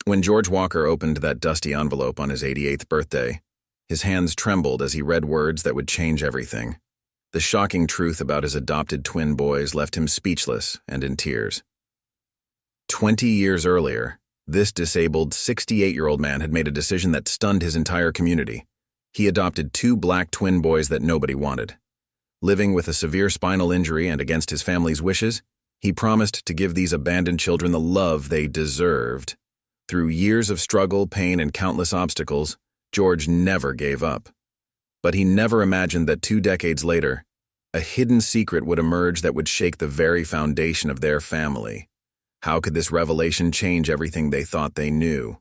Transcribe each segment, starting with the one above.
When George Walker opened that dusty envelope on his 88th birthday, his hands trembled as he read words that would change everything. The shocking truth about his adopted twin boys left him speechless and in tears. 20 years earlier, this disabled 68-year-old man had made a decision that stunned his entire community. He adopted two black twin boys that nobody wanted. Living with a severe spinal injury and against his family's wishes, he promised to give these abandoned children the love they deserved. Through years of struggle, pain, and countless obstacles, George never gave up. But he never imagined that 2 decades later, a hidden secret would emerge that would shake the very foundation of their family. How could this revelation change everything they thought they knew?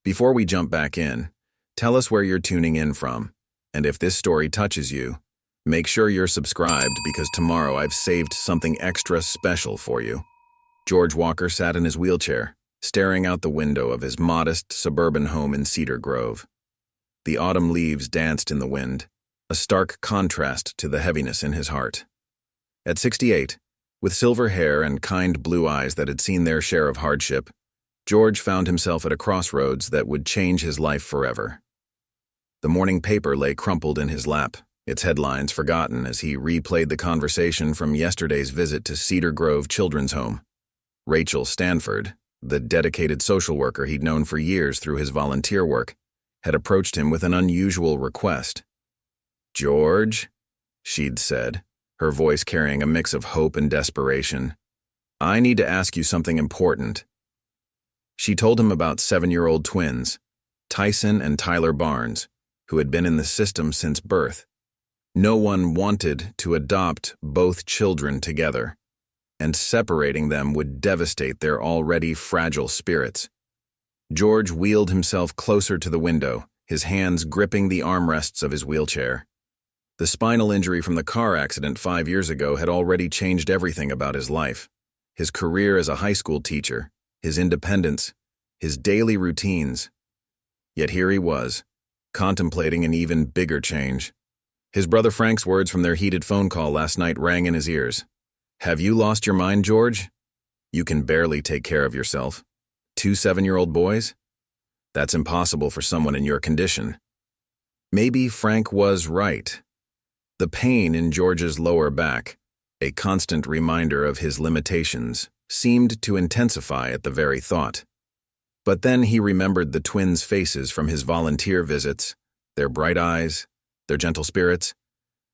Before we jump back in, tell us where you're tuning in from, and if this story touches you, make sure you're subscribed because tomorrow I've saved something extra special for you. George Walker sat in his wheelchair, staring out the window of his modest suburban home in Cedar Grove. The autumn leaves danced in the wind, a stark contrast to the heaviness in his heart. At 68, with silver hair and kind blue eyes that had seen their share of hardship, George found himself at a crossroads that would change his life forever. The morning paper lay crumpled in his lap, its headlines forgotten as he replayed the conversation from yesterday's visit to Cedar Grove Children's Home. Rachel Stanford, the dedicated social worker he'd known for years through his volunteer work, had approached him with an unusual request. "George," she'd said, her voice carrying a mix of hope and desperation, "I need to ask you something important." She told him about 7-year-old twins, Tyson and Tyler Barnes, who had been in the system since birth. No one wanted to adopt both children together, and separating them would devastate their already fragile spirits. George wheeled himself closer to the window, his hands gripping the armrests of his wheelchair. The spinal injury from the car accident 5 years ago had already changed everything about his life. His career as a high school teacher, his independence, his daily routines. Yet here he was, contemplating an even bigger change. His brother Frank's words from their heated phone call last night rang in his ears. "Have you lost your mind, George? You can barely take care of yourself. 2 7-year-old boys? That's impossible for someone in your condition." Maybe Frank was right. The pain in George's lower back, a constant reminder of his limitations, seemed to intensify at the very thought. But then he remembered the twins' faces from his volunteer visits, their bright eyes, their gentle spirits,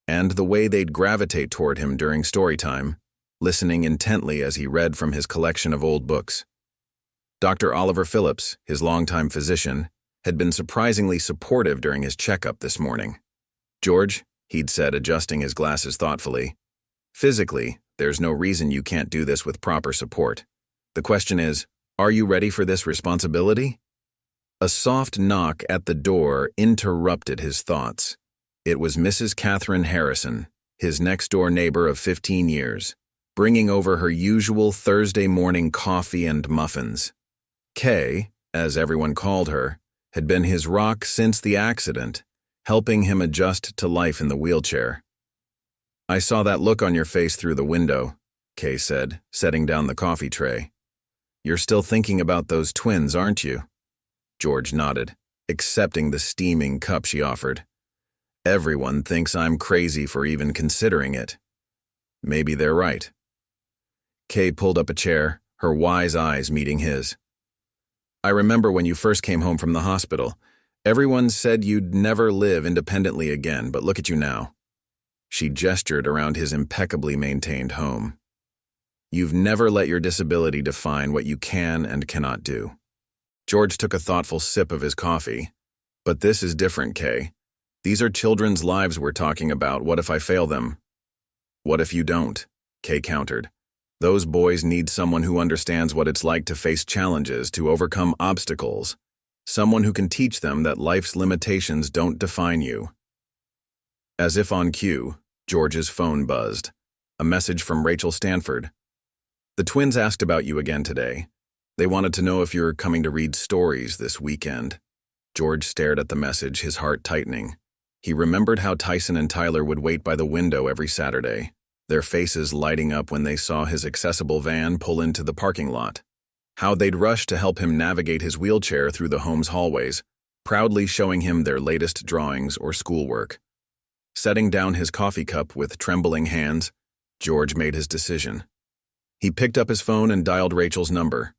and the way they'd gravitate toward him during story time, listening intently as he read from his collection of old books. Dr. Oliver Phillips, his longtime physician, had been surprisingly supportive during his checkup this morning. "George," he'd said, adjusting his glasses thoughtfully, "physically, there's no reason you can't do this with proper support. The question is, are you ready for this responsibility?" A soft knock at the door interrupted his thoughts. It was Mrs. Catherine Harrison, his next-door neighbor of 15 years, bringing over her usual Thursday morning coffee and muffins. Kay, as everyone called her, had been his rock since the accident, helping him adjust to life in the wheelchair. "I saw that look on your face through the window," Kay said, setting down the coffee tray. "You're still thinking about those twins, aren't you?" George nodded, accepting the steaming cup she offered. "Everyone thinks I'm crazy for even considering it. Maybe they're right." Kay pulled up a chair, her wise eyes meeting his. "I remember when you first came home from the hospital. Everyone said you'd never live independently again, but look at you now." She gestured around his impeccably maintained home. "You've never let your disability define what you can and cannot do." George took a thoughtful sip of his coffee. "But this is different, Kay. These are children's lives we're talking about. What if I fail them?" "What if you don't?" Kay countered. "Those boys need someone who understands what it's like to face challenges, to overcome obstacles. Someone who can teach them that life's limitations don't define you." As if on cue, George's phone buzzed. A message from Rachel Stanford. "The twins asked about you again today. They wanted to know if you're coming to read stories this weekend." George stared at the message, his heart tightening. He remembered how Tyson and Tyler would wait by the window every Saturday, their faces lighting up when they saw his accessible van pull into the parking lot. how they'd rush to help him navigate his wheelchair through the home's hallways, proudly showing him their latest drawings or schoolwork. Setting down his coffee cup with trembling hands, George made his decision. He picked up his phone and dialed Rachel's number.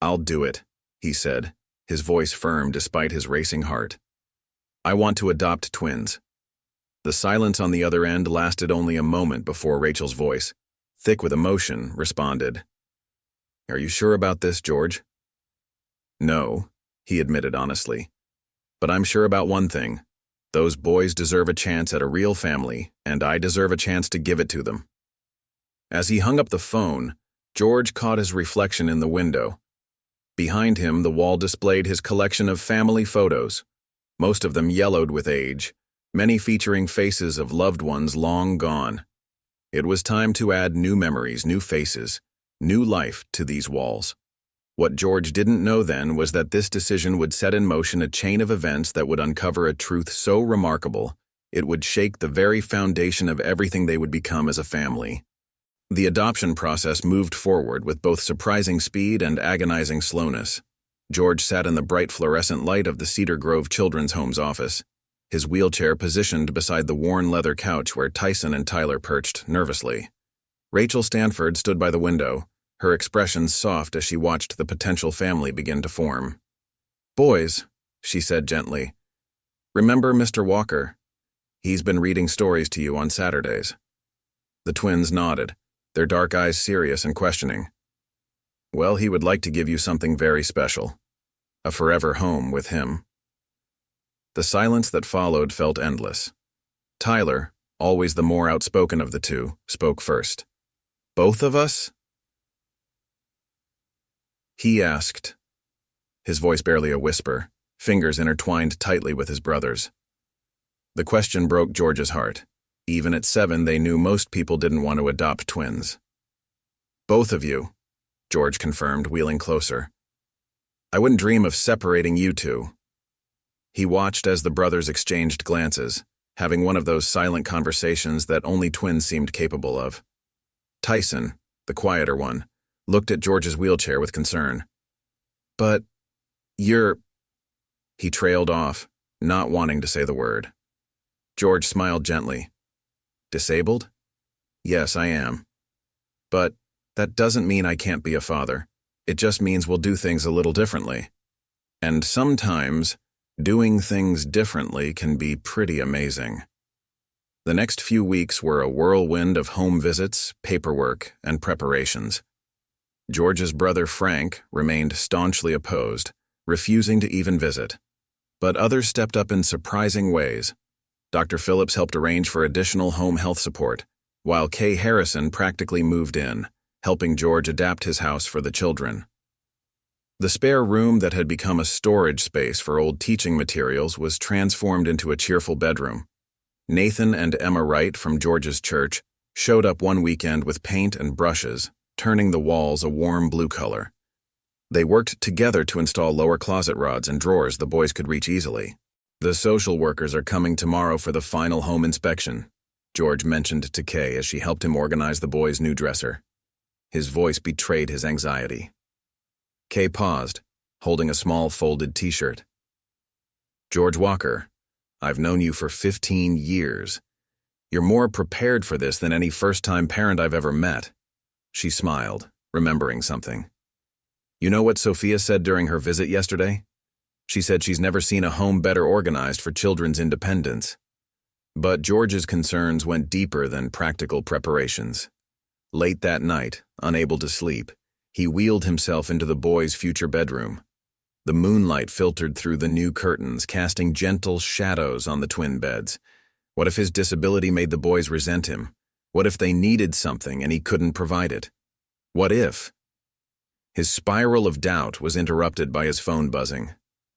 "I'll do it," he said, his voice firm despite his racing heart. "I want to adopt twins." The silence on the other end lasted only a moment before Rachel's voice, thick with emotion, responded. "Are you sure about this, George?" "No," he admitted honestly. "But I'm sure about one thing. Those boys deserve a chance at a real family, and I deserve a chance to give it to them." As he hung up the phone, George caught his reflection in the window. Behind him, the wall displayed his collection of family photos, most of them yellowed with age, many featuring faces of loved ones long gone. It was time to add new memories, new faces, new life to these walls. What George didn't know then was that this decision would set in motion a chain of events that would uncover a truth so remarkable, it would shake the very foundation of everything they would become as a family. The adoption process moved forward with both surprising speed and agonizing slowness. George sat in the bright fluorescent light of the Cedar Grove Children's Home's office, his wheelchair positioned beside the worn leather couch where Tyson and Tyler perched nervously. Rachel Stanford stood by the window, her expression soft as she watched the potential family begin to form. "Boys," she said gently, "remember Mr. Walker? He's been reading stories to you on Saturdays." The twins nodded, their dark eyes serious and questioning. "Well, he would like to give you something very special. A forever home with him." The silence that followed felt endless. Tyler, always the more outspoken of the two, spoke first. "Both of us?" he asked, his voice barely a whisper, fingers intertwined tightly with his brother's. The question broke George's heart. Even at 7, they knew most people didn't want to adopt twins. "Both of you," George confirmed, wheeling closer. "I wouldn't dream of separating you two." He watched as the brothers exchanged glances, having one of those silent conversations that only twins seemed capable of. Tyson, the quieter one, looked at George's wheelchair with concern. "But you're—" He trailed off, not wanting to say the word. George smiled gently. "Disabled? Yes, I am. But that doesn't mean I can't be a father. It just means we'll do things a little differently. And sometimes, doing things differently can be pretty amazing." The next few weeks were a whirlwind of home visits, paperwork, and preparations. George's brother Frank remained staunchly opposed, refusing to even visit. But others stepped up in surprising ways. Dr. Phillips helped arrange for additional home health support, while Kay Harrison practically moved in, helping George adapt his house for the children. The spare room that had become a storage space for old teaching materials was transformed into a cheerful bedroom. Nathan and Emma Wright from George's church showed up one weekend with paint and brushes, turning the walls a warm blue color. They worked together to install lower closet rods and drawers the boys could reach easily. "The social workers are coming tomorrow for the final home inspection," George mentioned to Kay as she helped him organize the boys' new dresser. His voice betrayed his anxiety. Kay paused, holding a small folded t-shirt. "George Walker, I've known you for 15 years. You're more prepared for this than any first-time parent I've ever met." She smiled, remembering something. "You know what Sophia said during her visit yesterday? She said she's never seen a home better organized for children's independence." But George's concerns went deeper than practical preparations. Late that night, unable to sleep, he wheeled himself into the boys' future bedroom. The moonlight filtered through the new curtains, casting gentle shadows on the twin beds. What if his disability made the boys resent him? What if they needed something and he couldn't provide it? What if? His spiral of doubt was interrupted by his phone buzzing.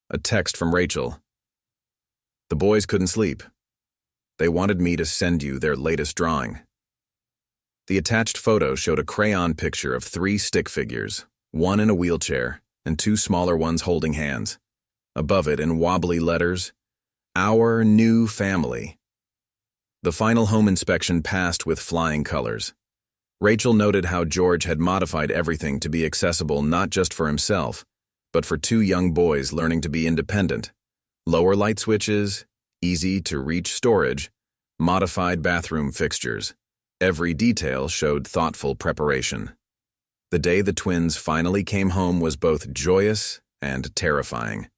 A text from Rachel. "The boys couldn't sleep. They wanted me to send you their latest drawing." The attached photo showed a crayon picture of 3 stick figures, one in a wheelchair and 2 smaller ones holding hands. Above it, in wobbly letters, "Our new family." The final home inspection passed with flying colors. Rachel noted how George had modified everything to be accessible not just for himself, but for two young boys learning to be independent. Lower light switches, easy-to-reach storage, modified bathroom fixtures. Every detail showed thoughtful preparation. The day the twins finally came home was both joyous and terrifying.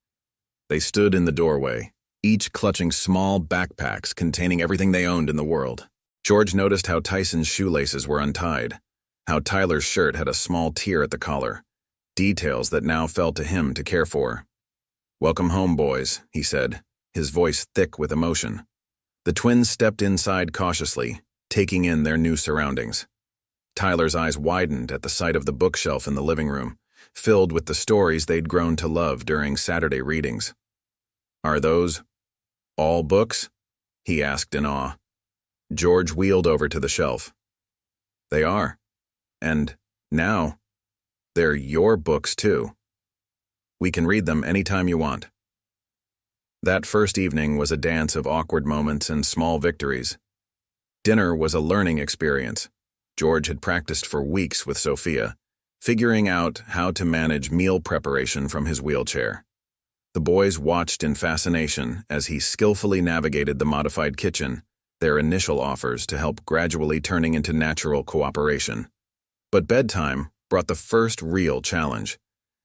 They stood in the doorway, each clutching small backpacks containing everything they owned in the world. George noticed how Tyson's shoelaces were untied, how Tyler's shirt had a small tear at the collar, details that now fell to him to care for. "Welcome home, boys," he said, his voice thick with emotion. The twins stepped inside cautiously, taking in their new surroundings. Tyler's eyes widened at the sight of the bookshelf in the living room, filled with the stories they'd grown to love during Saturday readings. "Are those all books?" he asked in awe. George wheeled over to the shelf. "They are. And now, they're your books too. We can read them anytime you want." That first evening was a dance of awkward moments and small victories. Dinner was a learning experience. George had practiced for weeks with Sophia, figuring out how to manage meal preparation from his wheelchair. The boys watched in fascination as he skillfully navigated the modified kitchen, their initial offers to help gradually turning into natural cooperation. But bedtime brought the first real challenge.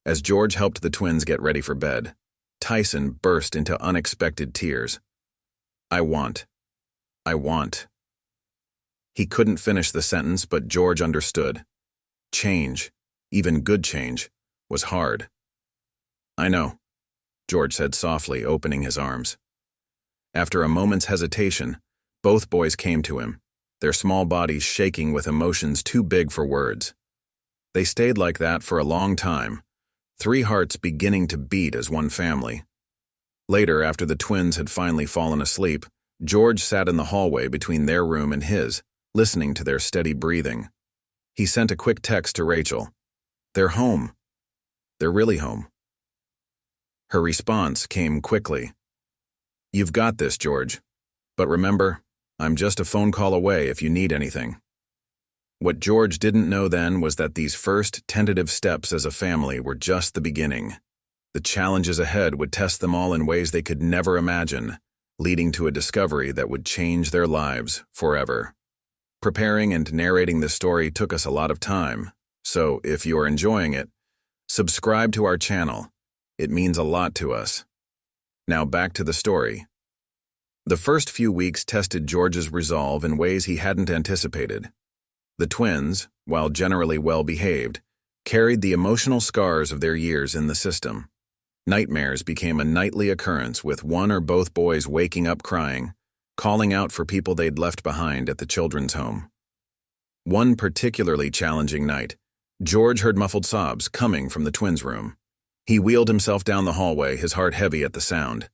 As George helped the twins get ready for bed, Tyson burst into unexpected tears. I want. He couldn't finish the sentence, but George understood. Change, even good change, was hard. "I know," George said softly, opening his arms. After a moment's hesitation, both boys came to him, their small bodies shaking with emotions too big for words. They stayed like that for a long time, three hearts beginning to beat as one family. Later, after the twins had finally fallen asleep, George sat in the hallway between their room and his, listening to their steady breathing. He sent a quick text to Rachel. "They're home. They're really home." Her response came quickly. "You've got this, George. But remember, I'm just a phone call away if you need anything." What George didn't know then was that these first tentative steps as a family were just the beginning. The challenges ahead would test them all in ways they could never imagine, leading to a discovery that would change their lives forever. Preparing and narrating this story took us a lot of time, so if you are enjoying it, subscribe to our channel. It means a lot to us. Now back to the story. The first few weeks tested George's resolve in ways he hadn't anticipated. The twins, while generally well-behaved, carried the emotional scars of their years in the system. Nightmares became a nightly occurrence, with one or both boys waking up crying, calling out for people they'd left behind at the children's home. One particularly challenging night, George heard muffled sobs coming from the twins' room. He wheeled himself down the hallway, his heart heavy at the sound.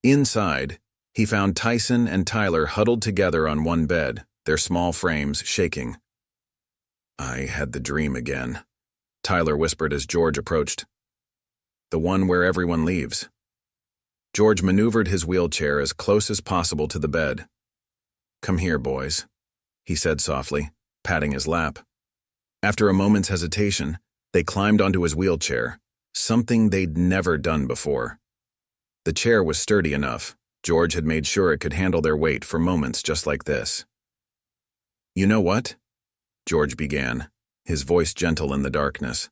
Inside, he found Tyson and Tyler huddled together on one bed, their small frames shaking. "I had the dream again," Tyler whispered as George approached. "The one where everyone leaves." George maneuvered his wheelchair as close as possible to the bed. "Come here, boys," he said softly, patting his lap. After a moment's hesitation, they climbed onto his wheelchair, something they'd never done before. The chair was sturdy enough. George had made sure it could handle their weight for moments just like this. "You know what?" George began, his voice gentle in the darkness.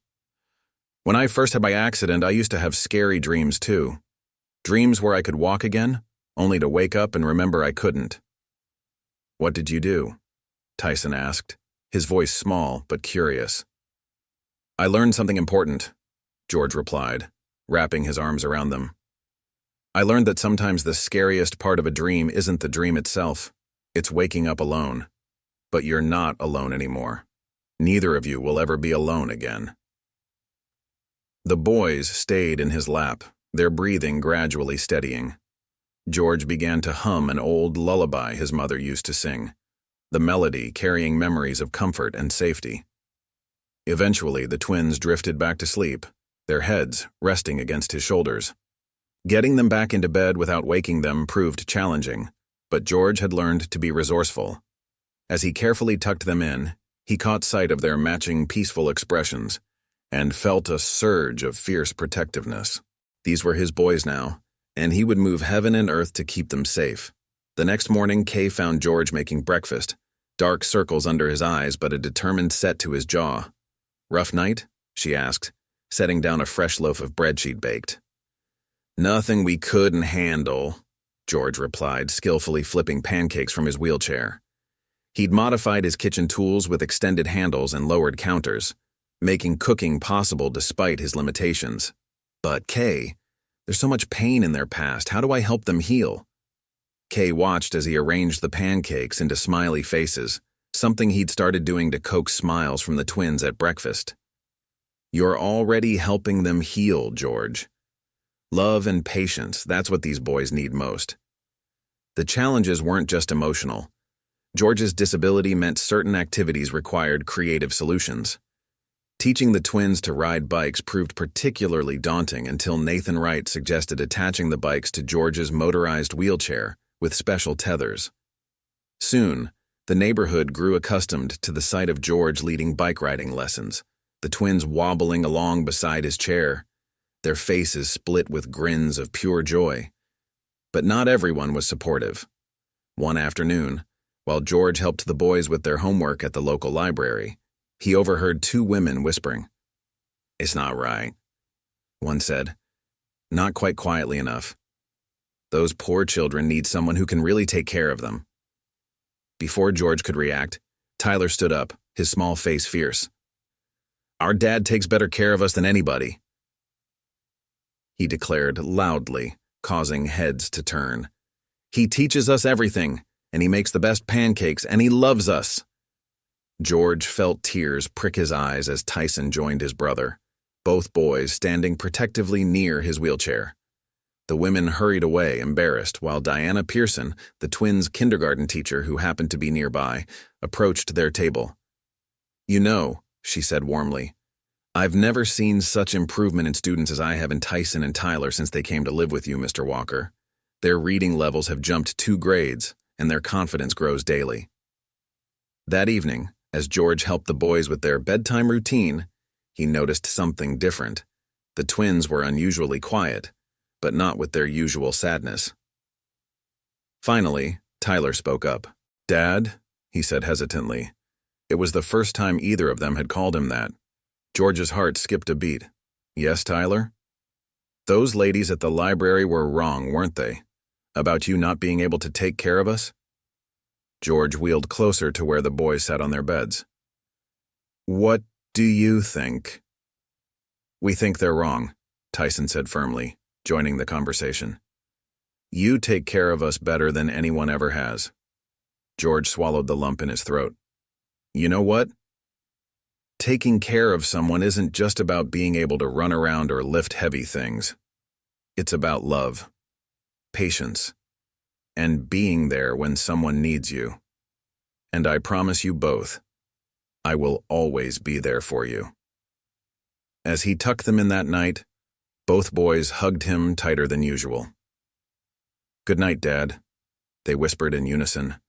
"When I first had my accident, I used to have scary dreams too. Dreams where I could walk again, only to wake up and remember I couldn't." "What did you do?" Tyson asked, his voice small but curious. "I learned something important," George replied, wrapping his arms around them. "I learned that sometimes the scariest part of a dream isn't the dream itself. It's waking up alone. But you're not alone anymore. Neither of you will ever be alone again." The boys stayed in his lap, their breathing gradually steadying. George began to hum an old lullaby his mother used to sing, the melody carrying memories of comfort and safety. Eventually, the twins drifted back to sleep, their heads resting against his shoulders. Getting them back into bed without waking them proved challenging, but George had learned to be resourceful. As he carefully tucked them in, He caught sight of their matching peaceful expressions and felt a surge of fierce protectiveness. These were his boys now, and he would move heaven and earth to keep them safe. The next morning, Kay found George making breakfast, dark circles under his eyes but a determined set to his jaw. "Rough night?" she asked, setting down a fresh loaf of bread she'd baked. "Nothing we couldn't handle," George replied, skillfully flipping pancakes from his wheelchair. He'd modified his kitchen tools with extended handles and lowered counters, making cooking possible despite his limitations. "But Kay, there's so much pain in their past. How do I help them heal?" Kay watched as he arranged the pancakes into smiley faces, something he'd started doing to coax smiles from the twins at breakfast. "You're already helping them heal, George. Love and patience, that's what these boys need most." The challenges weren't just emotional. George's disability meant certain activities required creative solutions. Teaching the twins to ride bikes proved particularly daunting until Nathan Wright suggested attaching the bikes to George's motorized wheelchair with special tethers. Soon, the neighborhood grew accustomed to the sight of George leading bike riding lessons, the twins wobbling along beside his chair, their faces split with grins of pure joy. But not everyone was supportive. One afternoon, while George helped the boys with their homework at the local library, he overheard two women whispering. "It's not right," one said. "Not quite quietly enough. Those poor children need someone who can really take care of them." Before George could react, Tyler stood up, his small face fierce. "Our dad takes better care of us than anybody," he declared loudly, causing heads to turn. "He teaches us everything, and he makes the best pancakes, and he loves us." George felt tears prick his eyes as Tyson joined his brother, both boys standing protectively near his wheelchair. The women hurried away, embarrassed, while Diana Pearson, the twins' kindergarten teacher who happened to be nearby, approached their table. "You know," she said warmly, "I've never seen such improvement in students as I have in Tyson and Tyler since they came to live with you, Mr. Walker. Their reading levels have jumped 2 grades, and their confidence grows daily." That evening, as George helped the boys with their bedtime routine, he noticed something different. The twins were unusually quiet, but not with their usual sadness. Finally, Tyler spoke up. "Dad," he said hesitantly. It was the first time either of them had called him that. George's heart skipped a beat. "Yes, Tyler?" "Those ladies at the library were wrong, weren't they? About you not being able to take care of us?" George wheeled closer to where the boys sat on their beds. "What do you think?" "We think they're wrong," Tyson said firmly, joining the conversation. "You take care of us better than anyone ever has." George swallowed the lump in his throat. "You know what? Taking care of someone isn't just about being able to run around or lift heavy things. It's about love, patience, and being there when someone needs you. And I promise you both, I will always be there for you." As he tucked them in that night, both boys hugged him tighter than usual. "Good night, Dad," they whispered in unison,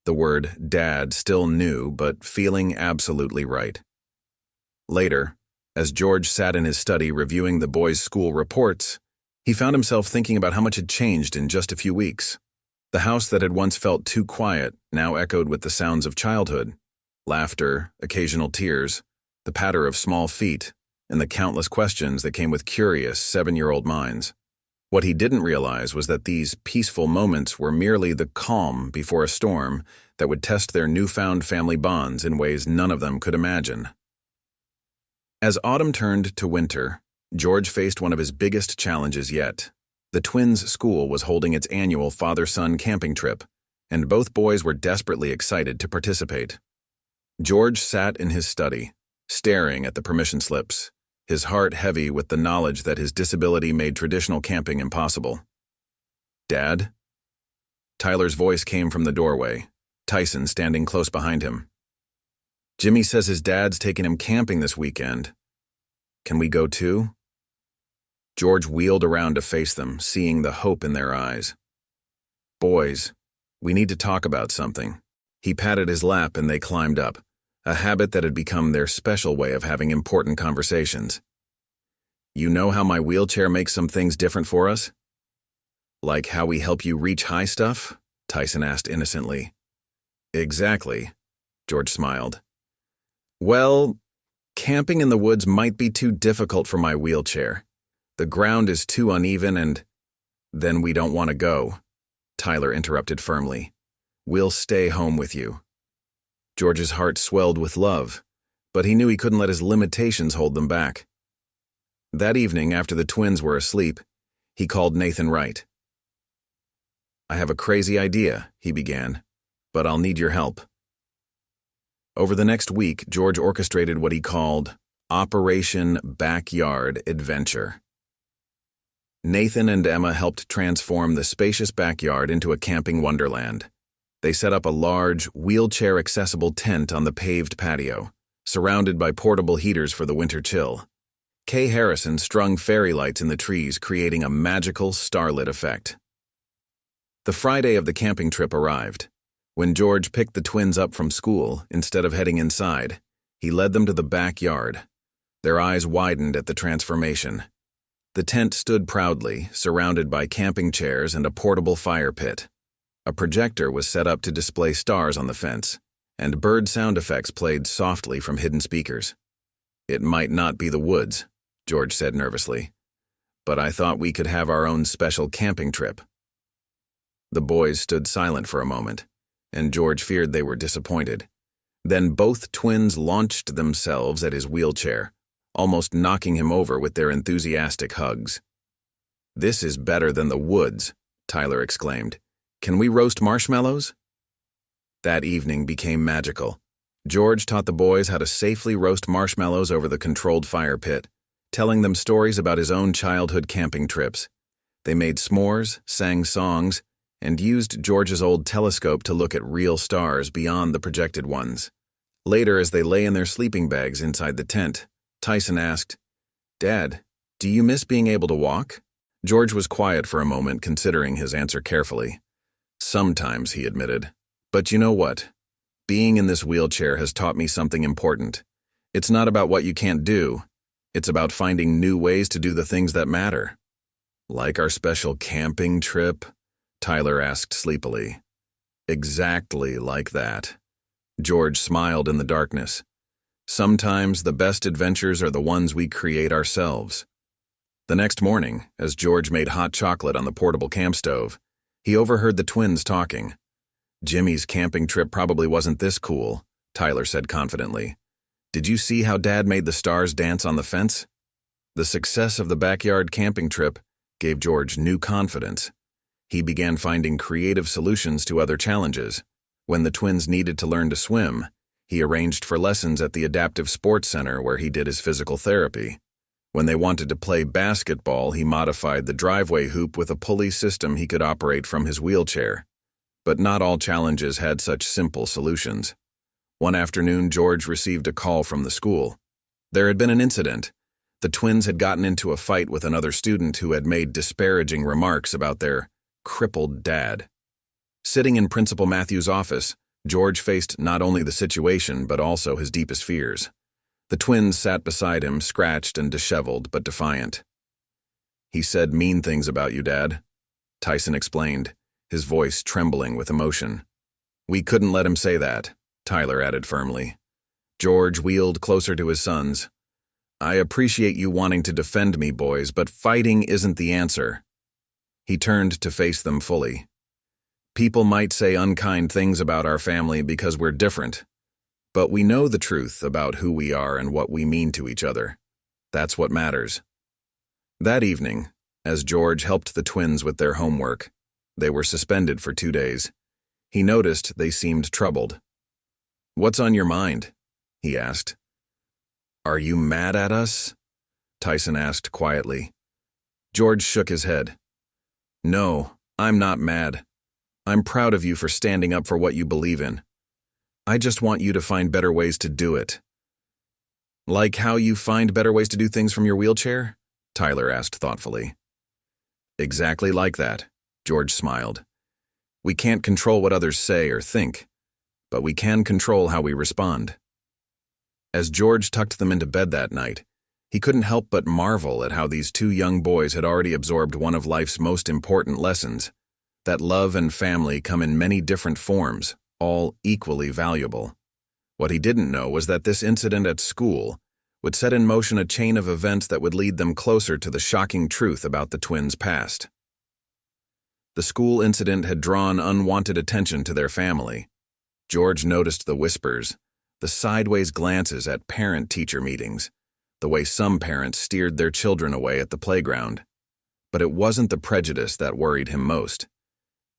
the word Dad still new but feeling absolutely right. Later, as George sat in his study reviewing the boys' school reports, he found himself thinking about how much had changed in just a few weeks. The house that had once felt too quiet now echoed with the sounds of childhood, laughter, occasional tears, the patter of small feet, and the countless questions that came with curious 7-year-old minds. What he didn't realize was that these peaceful moments were merely the calm before a storm that would test their newfound family bonds in ways none of them could imagine. As autumn turned to winter, George faced one of his biggest challenges yet. The twins' school was holding its annual father-son camping trip, and both boys were desperately excited to participate. George sat in his study, staring at the permission slips, his heart heavy with the knowledge that his disability made traditional camping impossible. "Dad?" Tyler's voice came from the doorway, Tyson standing close behind him. "Jimmy says his dad's taking him camping this weekend. Can we go too?" George wheeled around to face them, seeing the hope in their eyes. "Boys, we need to talk about something." He patted his lap and they climbed up, a habit that had become their special way of having important conversations. You know how my wheelchair makes some things different for us? Like how we help you reach high stuff? Tyson asked innocently. Exactly, George smiled. Well, camping in the woods might be too difficult for my wheelchair. The ground is too uneven and… Then we don't want to go, Tyler interrupted firmly. We'll stay home with you. George's heart swelled with love, but he knew he couldn't let his limitations hold them back. That evening, after the twins were asleep, he called Nathan Wright. I have a crazy idea, he began, but I'll need your help. Over the next week, George orchestrated what he called Operation Backyard Adventure. Nathan and Emma helped transform the spacious backyard into a camping wonderland. They set up a large, wheelchair-accessible tent on the paved patio, surrounded by portable heaters for the winter chill. Kay Harrison strung fairy lights in the trees, creating a magical, starlit effect. The Friday of the camping trip arrived. When George picked the twins up from school, instead of heading inside, he led them to the backyard. Their eyes widened at the transformation. The tent stood proudly, surrounded by camping chairs and a portable fire pit. A projector was set up to display stars on the fence, and bird sound effects played softly from hidden speakers. It might not be the woods, George said nervously, but I thought we could have our own special camping trip. The boys stood silent for a moment, and George feared they were disappointed. Then both twins launched themselves at his wheelchair, almost knocking him over with their enthusiastic hugs. This is better than the woods, Tyler exclaimed. Can we roast marshmallows? That evening became magical. George taught the boys how to safely roast marshmallows over the controlled fire pit, telling them stories about his own childhood camping trips. They made s'mores, sang songs, and used George's old telescope to look at real stars beyond the projected ones. Later, as they lay in their sleeping bags inside the tent, Tyson asked, Dad, do you miss being able to walk? George was quiet for a moment, considering his answer carefully. Sometimes, he admitted. But you know what? Being in this wheelchair has taught me something important. It's not about what you can't do. It's about finding new ways to do the things that matter. Like our special camping trip? Tyler asked sleepily. Exactly like that. George smiled in the darkness. Sometimes the best adventures are the ones we create ourselves. The next morning, as George made hot chocolate on the portable camp stove, he overheard the twins talking. Jimmy's camping trip probably wasn't this cool, Tyler said confidently. Did you see how Dad made the stars dance on the fence? The success of the backyard camping trip gave George new confidence. He began finding creative solutions to other challenges. When the twins needed to learn to swim, he arranged for lessons at the Adaptive Sports Center where he did his physical therapy. When they wanted to play basketball, he modified the driveway hoop with a pulley system he could operate from his wheelchair. But not all challenges had such simple solutions. One afternoon, George received a call from the school. There had been an incident. The twins had gotten into a fight with another student who had made disparaging remarks about their crippled dad. Sitting in Principal Matthews' office, George faced not only the situation but also his deepest fears. The twins sat beside him, scratched and disheveled but defiant. He said mean things about you, Dad, Tyson explained, his voice trembling with emotion. We couldn't let him say that, Tyler added firmly. George wheeled closer to his sons. I appreciate you wanting to defend me, boys, but fighting isn't the answer. He turned to face them fully. People might say unkind things about our family because we're different, but we know the truth about who we are and what we mean to each other. That's what matters. That evening, as George helped the twins with their homework, they were suspended for 2 days. He noticed they seemed troubled. What's on your mind? He asked. Are you mad at us? Tyson asked quietly. George shook his head. No, I'm not mad. I'm proud of you for standing up for what you believe in. I just want you to find better ways to do it. Like how you find better ways to do things from your wheelchair? Tyler asked thoughtfully. Exactly like that, George smiled. We can't control what others say or think, but we can control how we respond. As George tucked them into bed that night, he couldn't help but marvel at how these two young boys had already absorbed one of life's most important lessons, that love and family come in many different forms, all equally valuable. What he didn't know was that this incident at school would set in motion a chain of events that would lead them closer to the shocking truth about the twins' past. The school incident had drawn unwanted attention to their family. George noticed the whispers, the sideways glances at parent-teacher meetings, the way some parents steered their children away at the playground. But it wasn't the prejudice that worried him most.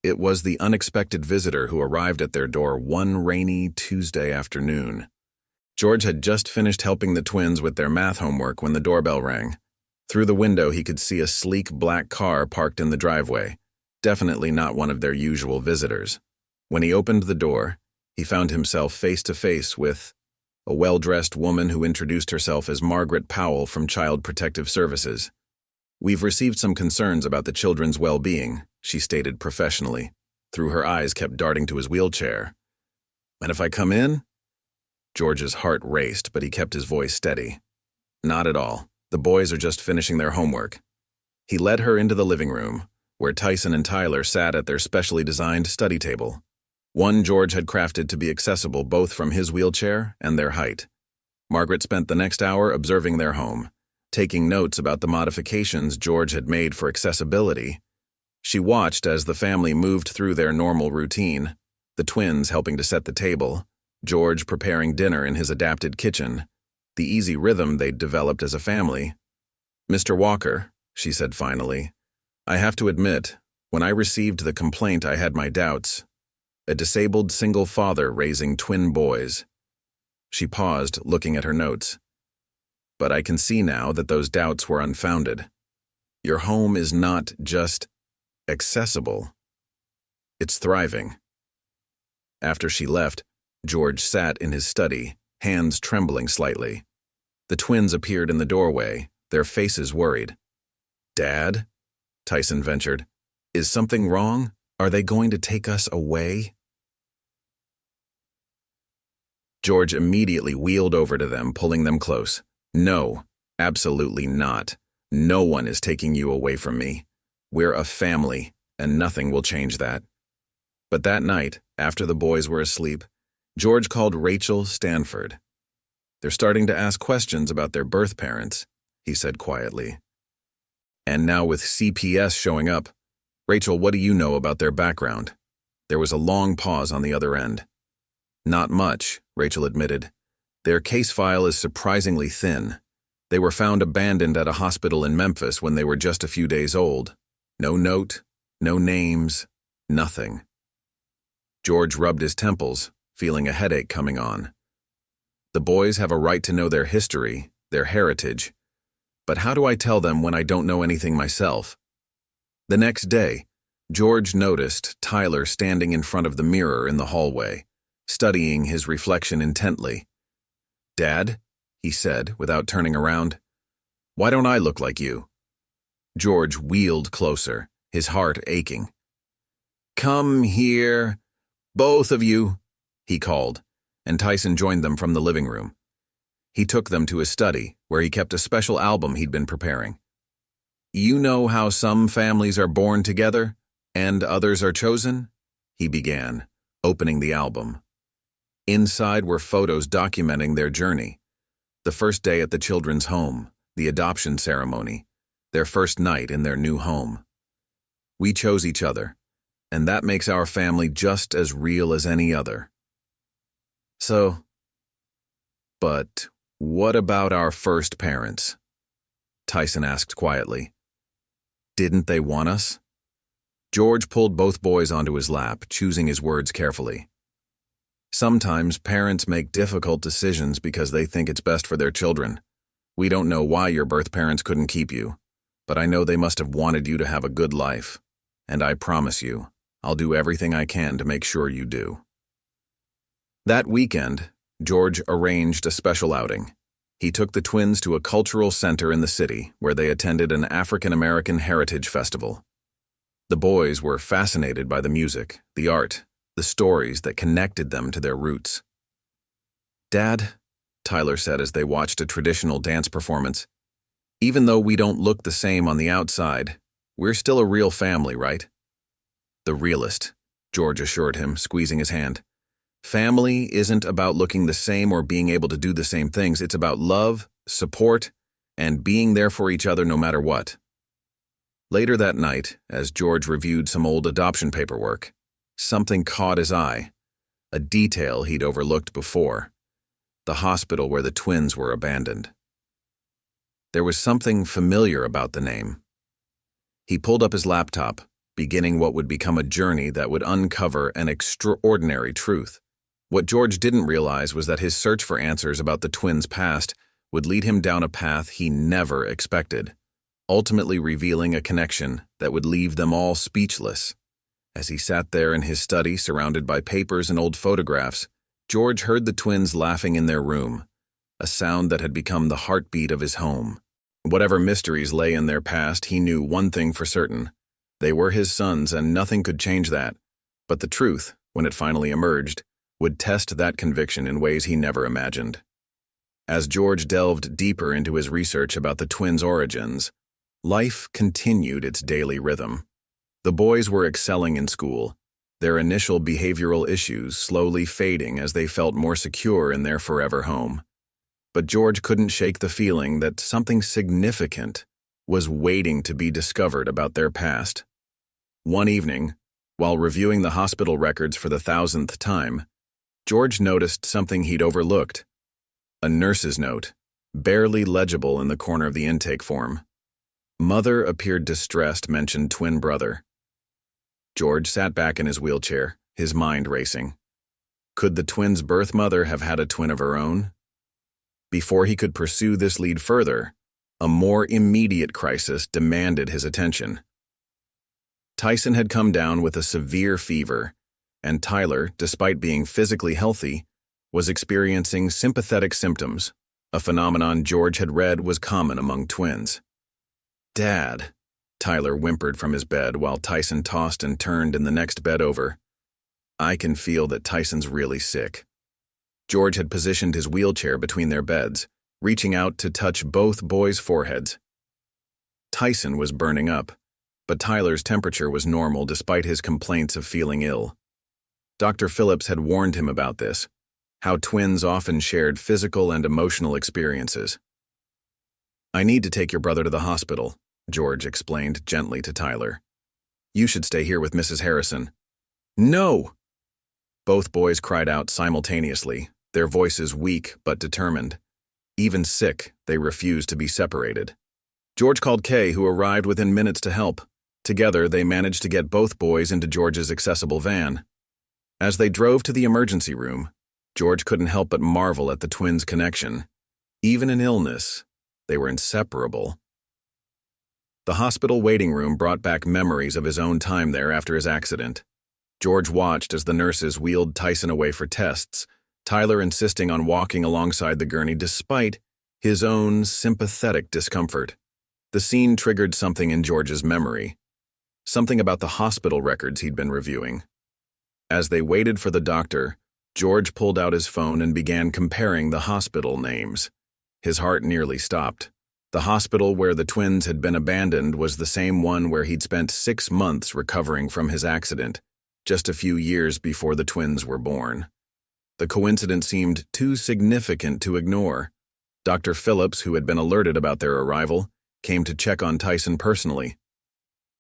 It was the unexpected visitor who arrived at their door one rainy Tuesday afternoon. George had just finished helping the twins with their math homework when the doorbell rang. Through the window, he could see a sleek black car parked in the driveway, definitely not one of their usual visitors. When he opened the door, he found himself face to face with a well-dressed woman who introduced herself as Margaret Powell from Child Protective Services. "We've received some concerns about the children's well-being," she stated professionally. Through her eyes kept darting to his wheelchair. "And if I come in?" George's heart raced, but he kept his voice steady. "Not at all. The boys are just finishing their homework." He led her into the living room, where Tyson and Tyler sat at their specially designed study table. One George had crafted to be accessible both from his wheelchair and their height. Margaret spent the next hour observing their home, taking notes about the modifications George had made for accessibility. She watched as the family moved through their normal routine, the twins helping to set the table, George preparing dinner in his adapted kitchen, the easy rhythm they'd developed as a family. "Mr. Walker," she said finally, "I have to admit, when I received the complaint I had my doubts. A disabled single father raising twin boys." She paused, looking at her notes. "But I can see now that those doubts were unfounded. Your home is not just accessible. It's thriving." After she left, George sat in his study, hands trembling slightly. The twins appeared in the doorway, their faces worried. "Dad?" Tyson ventured. "Is something wrong? Are they going to take us away?" George immediately wheeled over to them, pulling them close. "No, absolutely not. No one is taking you away from me. We're a family, and nothing will change that." But that night, after the boys were asleep, George called Rachel Stanford. "They're starting to ask questions about their birth parents," he said quietly. "And now with CPS showing up, Rachel, what do you know about their background?" There was a long pause on the other end. "Not much," Rachel admitted. "Their case file is surprisingly thin. They were found abandoned at a hospital in Memphis when they were just a few days old. No note, no names, nothing." George rubbed his temples, feeling a headache coming on. "The boys have a right to know their history, their heritage. But how do I tell them when I don't know anything myself?" The next day, George noticed Tyler standing in front of the mirror in the hallway, studying his reflection intently. "Dad," he said without turning around, "why don't I look like you?" George wheeled closer, his heart aching. "Come here, both of you," he called, and Tyson joined them from the living room. He took them to his study, where he kept a special album he'd been preparing. "You know how some families are born together, and others are chosen?" he began, opening the album. Inside were photos documenting their journey. The first day at the children's home, the adoption ceremony, their first night in their new home. "We chose each other, and that makes our family just as real as any other." But what about our first parents?" Tyson asked quietly. "Didn't they want us?" George pulled both boys onto his lap, choosing his words carefully. "Sometimes parents make difficult decisions because they think it's best for their children. We don't know why your birth parents couldn't keep you, but I know they must have wanted you to have a good life. And I promise you, I'll do everything I can to make sure you do." That weekend, George arranged a special outing. He took the twins to a cultural center in the city where they attended an African-American heritage festival. The boys were fascinated by the music, the art, the stories that connected them to their roots. "Dad, Tyler said as they watched a traditional dance performance. "Even though we don't look the same on the outside, we're still a real family, right?" "The realist," George assured him, squeezing his hand. "Family isn't about looking the same or being able to do the same things. It's about love, support, and being there for each other no matter what." Later that night, as George reviewed some old adoption paperwork, something caught his eye, a detail he'd overlooked before: the hospital where the twins were abandoned. There was something familiar about the name. He pulled up his laptop, beginning what would become a journey that would uncover an extraordinary truth. What George didn't realize was that his search for answers about the twins' past would lead him down a path he never expected, ultimately revealing a connection that would leave them all speechless. As he sat there in his study, surrounded by papers and old photographs, George heard the twins laughing in their room, a sound that had become the heartbeat of his home. Whatever mysteries lay in their past, he knew one thing for certain: they were his sons, and nothing could change that. But the truth, when it finally emerged, would test that conviction in ways he never imagined. As George delved deeper into his research about the twins' origins, life continued its daily rhythm. The boys were excelling in school, their initial behavioral issues slowly fading as they felt more secure in their forever home. But George couldn't shake the feeling that something significant was waiting to be discovered about their past. One evening, while reviewing the hospital records for the 1,000th time, George noticed something he'd overlooked: a nurse's note, barely legible in the corner of the intake form. "Mother appeared distressed," mentioned twin brother. George sat back in his wheelchair, his mind racing. Could the twins' birth mother have had a twin of her own? Before he could pursue this lead further, a more immediate crisis demanded his attention. Tyson had come down with a severe fever, and Tyler, despite being physically healthy, was experiencing sympathetic symptoms, a phenomenon George had read was common among twins. "Dad," Tyler whimpered from his bed while Tyson tossed and turned in the next bed over. "I can feel that Tyson's really sick." George had positioned his wheelchair between their beds, reaching out to touch both boys' foreheads. Tyson was burning up, but Tyler's temperature was normal despite his complaints of feeling ill. Dr. Phillips had warned him about this, how twins often shared physical and emotional experiences. "I need to take your brother to the hospital," George explained gently to Tyler. "You should stay here with Mrs. Harrison." "No!" Both boys cried out simultaneously, their voices weak but determined. Even sick, they refused to be separated. George called Kay, who arrived within minutes to help. Together, they managed to get both boys into George's accessible van. As they drove to the emergency room, George couldn't help but marvel at the twins' connection. Even in illness, they were inseparable. The hospital waiting room brought back memories of his own time there after his accident. George watched as the nurses wheeled Tyson away for tests, Tyler insisting on walking alongside the gurney despite his own sympathetic discomfort. The scene triggered something in George's memory, something about the hospital records he'd been reviewing. As they waited for the doctor, George pulled out his phone and began comparing the hospital names. His heart nearly stopped. The hospital where the twins had been abandoned was the same one where he'd spent 6 months recovering from his accident, just a few years before the twins were born. The coincidence seemed too significant to ignore. Dr. Phillips, who had been alerted about their arrival, came to check on Tyson personally.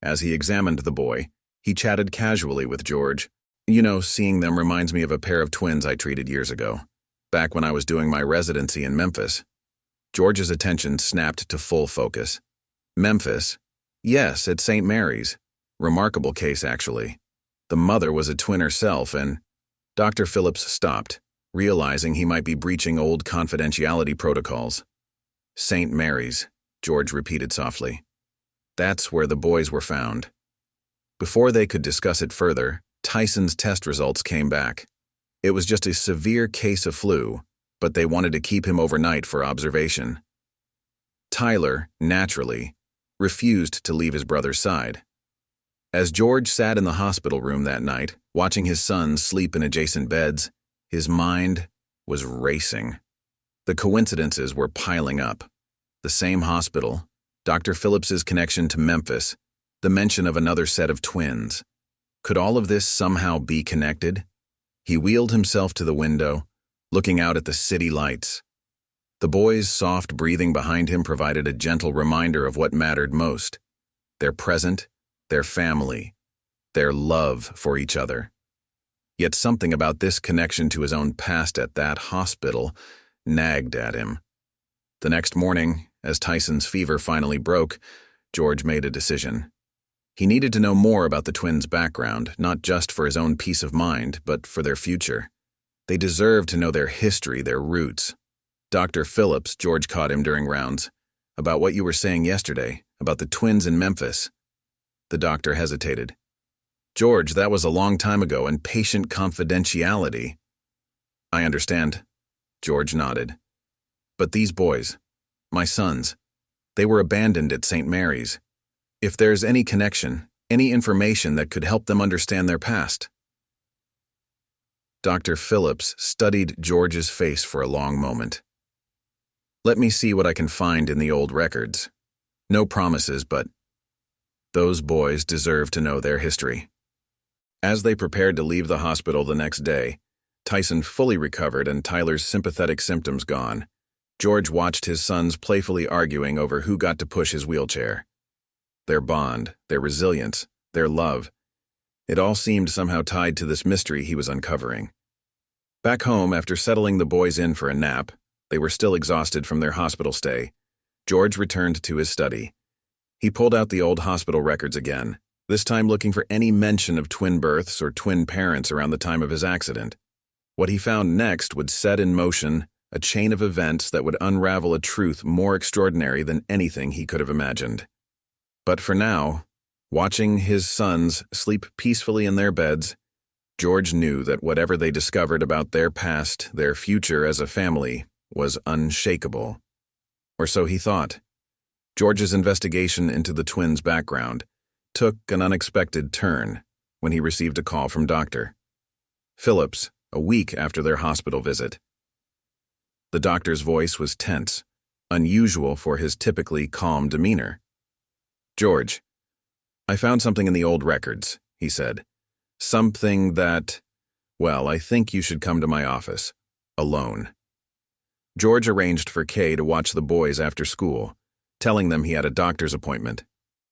As he examined the boy, he chatted casually with George. "You know, seeing them reminds me of a pair of twins I treated years ago, back when I was doing my residency in Memphis." George's attention snapped to full focus. "Memphis? Yes, at St. Mary's. Remarkable case, actually. The mother was a twin herself, and—" Dr. Phillips stopped, realizing he might be breaching old confidentiality protocols. "St. Mary's," George repeated softly. "That's where the boys were found." Before they could discuss it further, Tyson's test results came back. It was just a severe case of flu, but they wanted to keep him overnight for observation. Tyler, naturally, refused to leave his brother's side. As George sat in the hospital room that night, watching his sons sleep in adjacent beds, his mind was racing. The coincidences were piling up. The same hospital, Dr. Phillips's connection to Memphis, the mention of another set of twins. Could all of this somehow be connected? He wheeled himself to the window, looking out at the city lights. The boys' soft breathing behind him provided a gentle reminder of what mattered most: their present, their family, their love for each other. Yet something about this connection to his own past at that hospital nagged at him. The next morning, as Tyson's fever finally broke, George made a decision. He needed to know more about the twins' background, not just for his own peace of mind, but for their future. They deserved to know their history, their roots. Dr. Phillips, George caught him during rounds, about what you were saying yesterday, about the twins in Memphis. The doctor hesitated. George, that was a long time ago, and patient confidentiality. I understand. George nodded. But these boys, my sons, they were abandoned at St. Mary's. If there's any connection, any information that could help them understand their past. Dr. Phillips studied George's face for a long moment. Let me see what I can find in the old records. No promises, but those boys deserve to know their history. As they prepared to leave the hospital the next day, Tyson fully recovered and Tyler's sympathetic symptoms gone, George watched his sons playfully arguing over who got to push his wheelchair. Their bond, their resilience, their love, it all seemed somehow tied to this mystery he was uncovering. Back home, after settling the boys in for a nap, they were still exhausted from their hospital stay, George returned to his study. He pulled out the old hospital records again, this time looking for any mention of twin births or twin parents around the time of his accident. What he found next would set in motion a chain of events that would unravel a truth more extraordinary than anything he could have imagined. But for now, watching his sons sleep peacefully in their beds, George knew that whatever they discovered about their past, their future as a family, was unshakable. Or so he thought. George's investigation into the twins' background took an unexpected turn when he received a call from Dr. Phillips a week after their hospital visit. The doctor's voice was tense, unusual for his typically calm demeanor. George, I found something in the old records, he said. Something that, well, I think you should come to my office, alone. George arranged for Kay to watch the boys after school, telling them he had a doctor's appointment.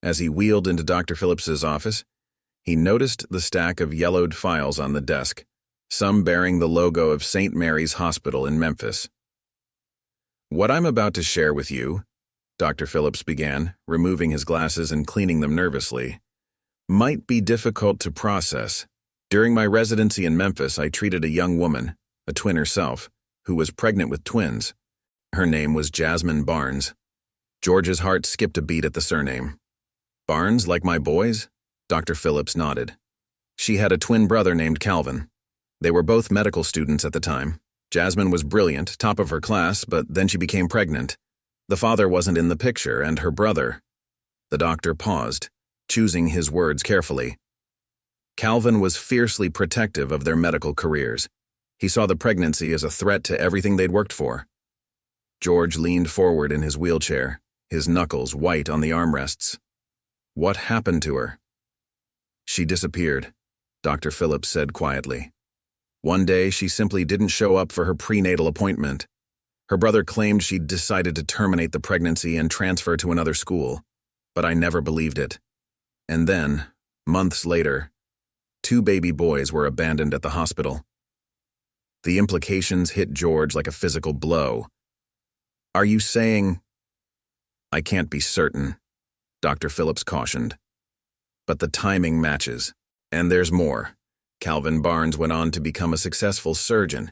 As he wheeled into Dr. Phillips's office, he noticed the stack of yellowed files on the desk, some bearing the logo of St. Mary's Hospital in Memphis. What I'm about to share with you, Dr. Phillips began, removing his glasses and cleaning them nervously, might be difficult to process. During my residency in Memphis, I treated a young woman, a twin herself, who was pregnant with twins. Her name was Jasmine Barnes. George's heart skipped a beat at the surname. Barnes, like my boys? Dr. Phillips nodded. She had a twin brother named Calvin. They were both medical students at the time. Jasmine was brilliant, top of her class, but then she became pregnant. The father wasn't in the picture, and her brother. The doctor paused, choosing his words carefully. Calvin was fiercely protective of their medical careers. He saw the pregnancy as a threat to everything they'd worked for. George leaned forward in his wheelchair, his knuckles white on the armrests. What happened to her? She disappeared, Dr. Phillips said quietly. One day, she simply didn't show up for her prenatal appointment. Her brother claimed she'd decided to terminate the pregnancy and transfer to another school, but I never believed it. And then, months later, 2 baby boys were abandoned at the hospital. The implications hit George like a physical blow. Are you saying? I can't be certain, Dr. Phillips cautioned. But the timing matches. And there's more. Calvin Barnes went on to become a successful surgeon.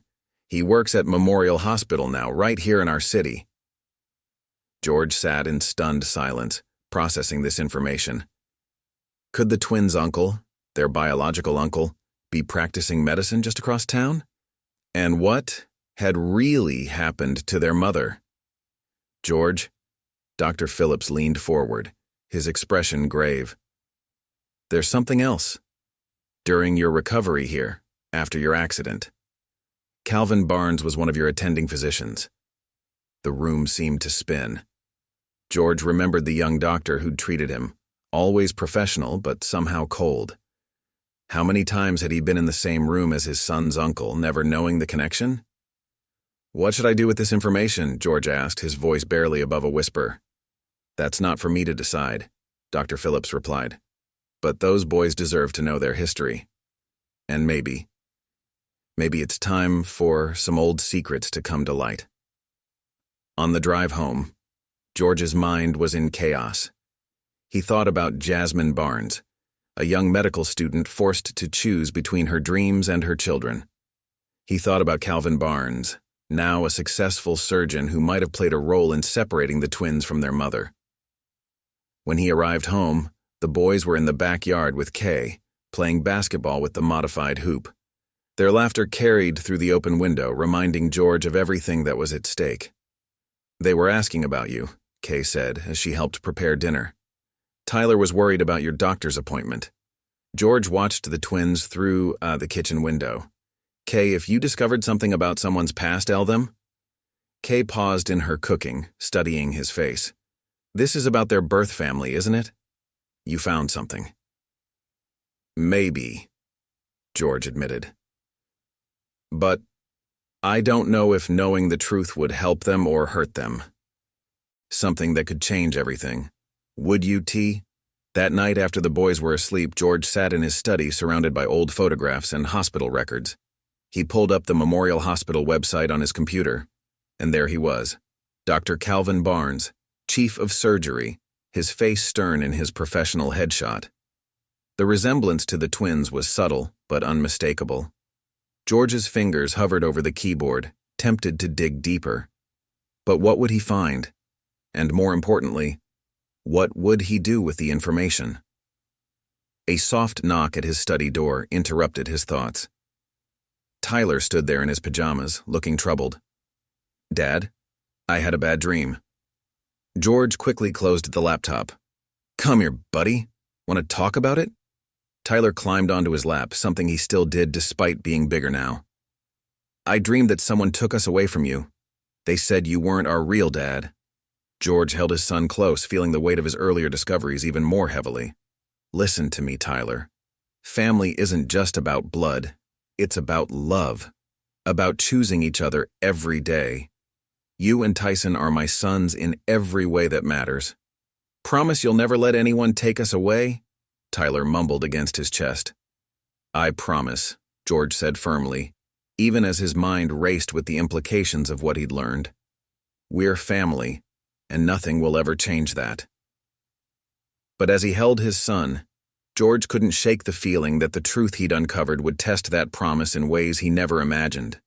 He works at Memorial Hospital now, right here in our city. George sat in stunned silence, processing this information. Could the twins' uncle, their biological uncle, be practicing medicine just across town? And what had really happened to their mother? George, Dr. Phillips leaned forward, his expression grave. There's something else. During your recovery here, after your accident, Calvin Barnes was one of your attending physicians. The room seemed to spin. George remembered the young doctor who'd treated him, always professional but somehow cold. How many times had he been in the same room as his son's uncle, never knowing the connection? "What should I do with this information?" George asked, his voice barely above a whisper. "That's not for me to decide," Dr. Phillips replied. "But those boys deserve to know their history. And maybe it's time for some old secrets to come to light." On the drive home, George's mind was in chaos. He thought about Jasmine Barnes, a young medical student forced to choose between her dreams and her children. He thought about Calvin Barnes, now a successful surgeon who might have played a role in separating the twins from their mother. When he arrived home, the boys were in the backyard with Kay, playing basketball with the modified hoop. Their laughter carried through the open window, reminding George of everything that was at stake. "They were asking about you," Kay said as she helped prepare dinner. "Tyler was worried about your doctor's appointment." George watched the twins through the kitchen window. "Kay, if you discovered something about someone's past, tell them?" Kay paused in her cooking, studying his face. "This is about their birth family, isn't it? You found something." "Maybe," George admitted. "But I don't know if knowing the truth would help them or hurt them. Something that could change everything. Would you, T?" That night after the boys were asleep, George sat in his study surrounded by old photographs and hospital records. He pulled up the Memorial Hospital website on his computer, and there he was, Dr. Calvin Barnes, Chief of Surgery, his face stern in his professional headshot. The resemblance to the twins was subtle but unmistakable. George's fingers hovered over the keyboard, tempted to dig deeper. But what would he find? And more importantly, what would he do with the information? A soft knock at his study door interrupted his thoughts. Tyler stood there in his pajamas, looking troubled. "Dad, I had a bad dream." George quickly closed the laptop. "Come here, buddy. Want to talk about it?" Tyler climbed onto his lap, something he still did despite being bigger now. "I dreamed that someone took us away from you. They said you weren't our real dad." George held his son close, feeling the weight of his earlier discoveries even more heavily. "Listen to me, Tyler. Family isn't just about blood. It's about love. About choosing each other every day. You and Tyson are my sons in every way that matters. Promise you'll never let anyone take us away?" Tyler mumbled against his chest. "I promise," George said firmly, even as his mind raced with the implications of what he'd learned. "We're family, and nothing will ever change that." But as he held his son, George couldn't shake the feeling that the truth he'd uncovered would test that promise in ways he never imagined.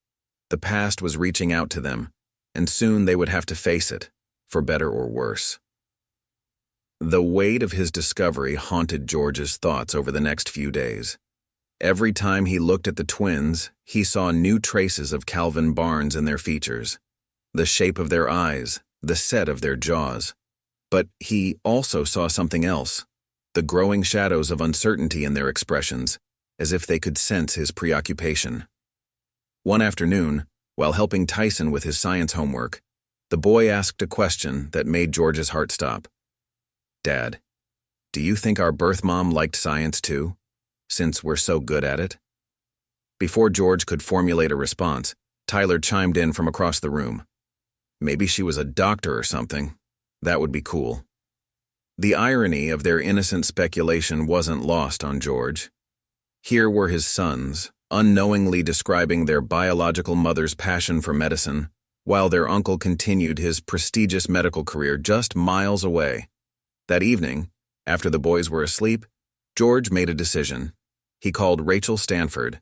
The past was reaching out to them, and soon they would have to face it, for better or worse. The weight of his discovery haunted George's thoughts over the next few days. Every time he looked at the twins, he saw new traces of Calvin Barnes in their features, the shape of their eyes, the set of their jaws. But he also saw something else, the growing shadows of uncertainty in their expressions, as if they could sense his preoccupation. One afternoon, while helping Tyson with his science homework, the boy asked a question that made George's heart stop. "Dad, do you think our birth mom liked science too, since we're so good at it?" Before George could formulate a response, Tyler chimed in from across the room. "Maybe she was a doctor or something. That would be cool." The irony of their innocent speculation wasn't lost on George. Here were his sons, unknowingly describing their biological mother's passion for medicine, while their uncle continued his prestigious medical career just miles away. That evening, after the boys were asleep, George made a decision. He called Rachel Stanford.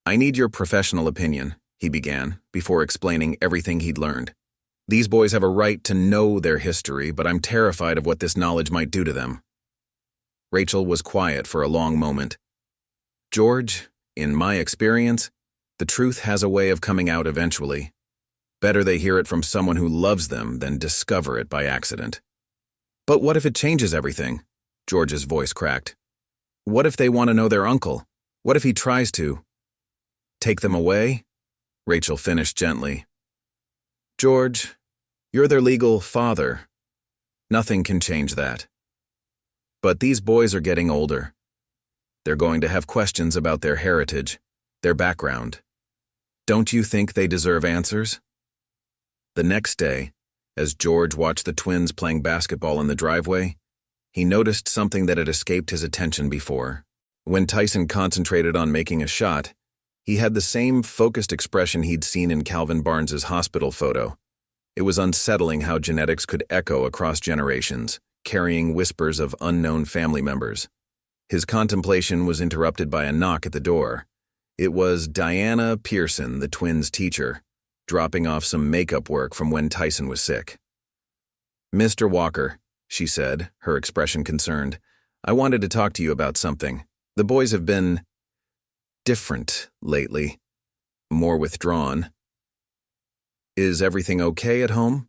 "I need your professional opinion," he began, before explaining everything he'd learned. "These boys have a right to know their history, but I'm terrified of what this knowledge might do to them." Rachel was quiet for a long moment. "George, in my experience, the truth has a way of coming out eventually. Better they hear it from someone who loves them than discover it by accident." "But what if it changes everything?" George's voice cracked. "What if they want to know their uncle? What if he tries to?" "Take them away?" Rachel finished gently. "George, You're their legal father. Nothing can change that. But these boys are getting older. They're going to have questions about their heritage, their background. Don't you think they deserve answers? The next day, as George watched the twins playing basketball in the driveway, he noticed something that had escaped his attention before. When Tyson concentrated on making a shot, he had the same focused expression he'd seen in Calvin Barnes's hospital photo. It was unsettling how genetics could echo across generations, carrying whispers of unknown family members. His contemplation was interrupted by a knock at the door. It was Diana Pearson, the twins' teacher, dropping off some makeup work from when Tyson was sick. "Mr. Walker," she said, her expression concerned, "I wanted to talk to you about something. The boys have been different lately, more withdrawn. Is everything okay at home?"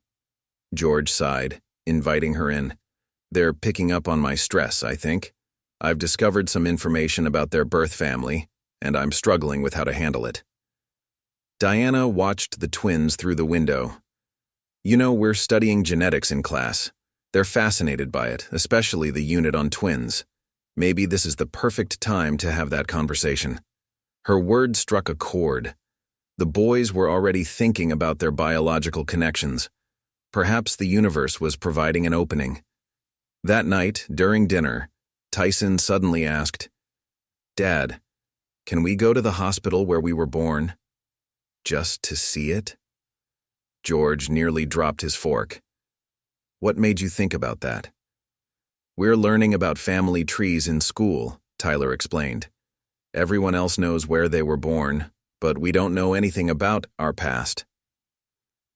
George sighed, inviting her in. "They're picking up on my stress, I think. I've discovered some information about their birth family, and I'm struggling with how to handle it." Diana watched the twins through the window. "You know, we're studying genetics in class. They're fascinated by it, especially the unit on twins. Maybe this is the perfect time to have that conversation." Her words struck a chord. The boys were already thinking about their biological connections. Perhaps the universe was providing an opening. That night, during dinner, Tyson suddenly asked, "Dad, can we go to the hospital where we were born? Just to see it?" George nearly dropped his fork. "What made you think about that?" "We're learning about family trees in school," Tyler explained. "Everyone else knows where they were born, but we don't know anything about our past."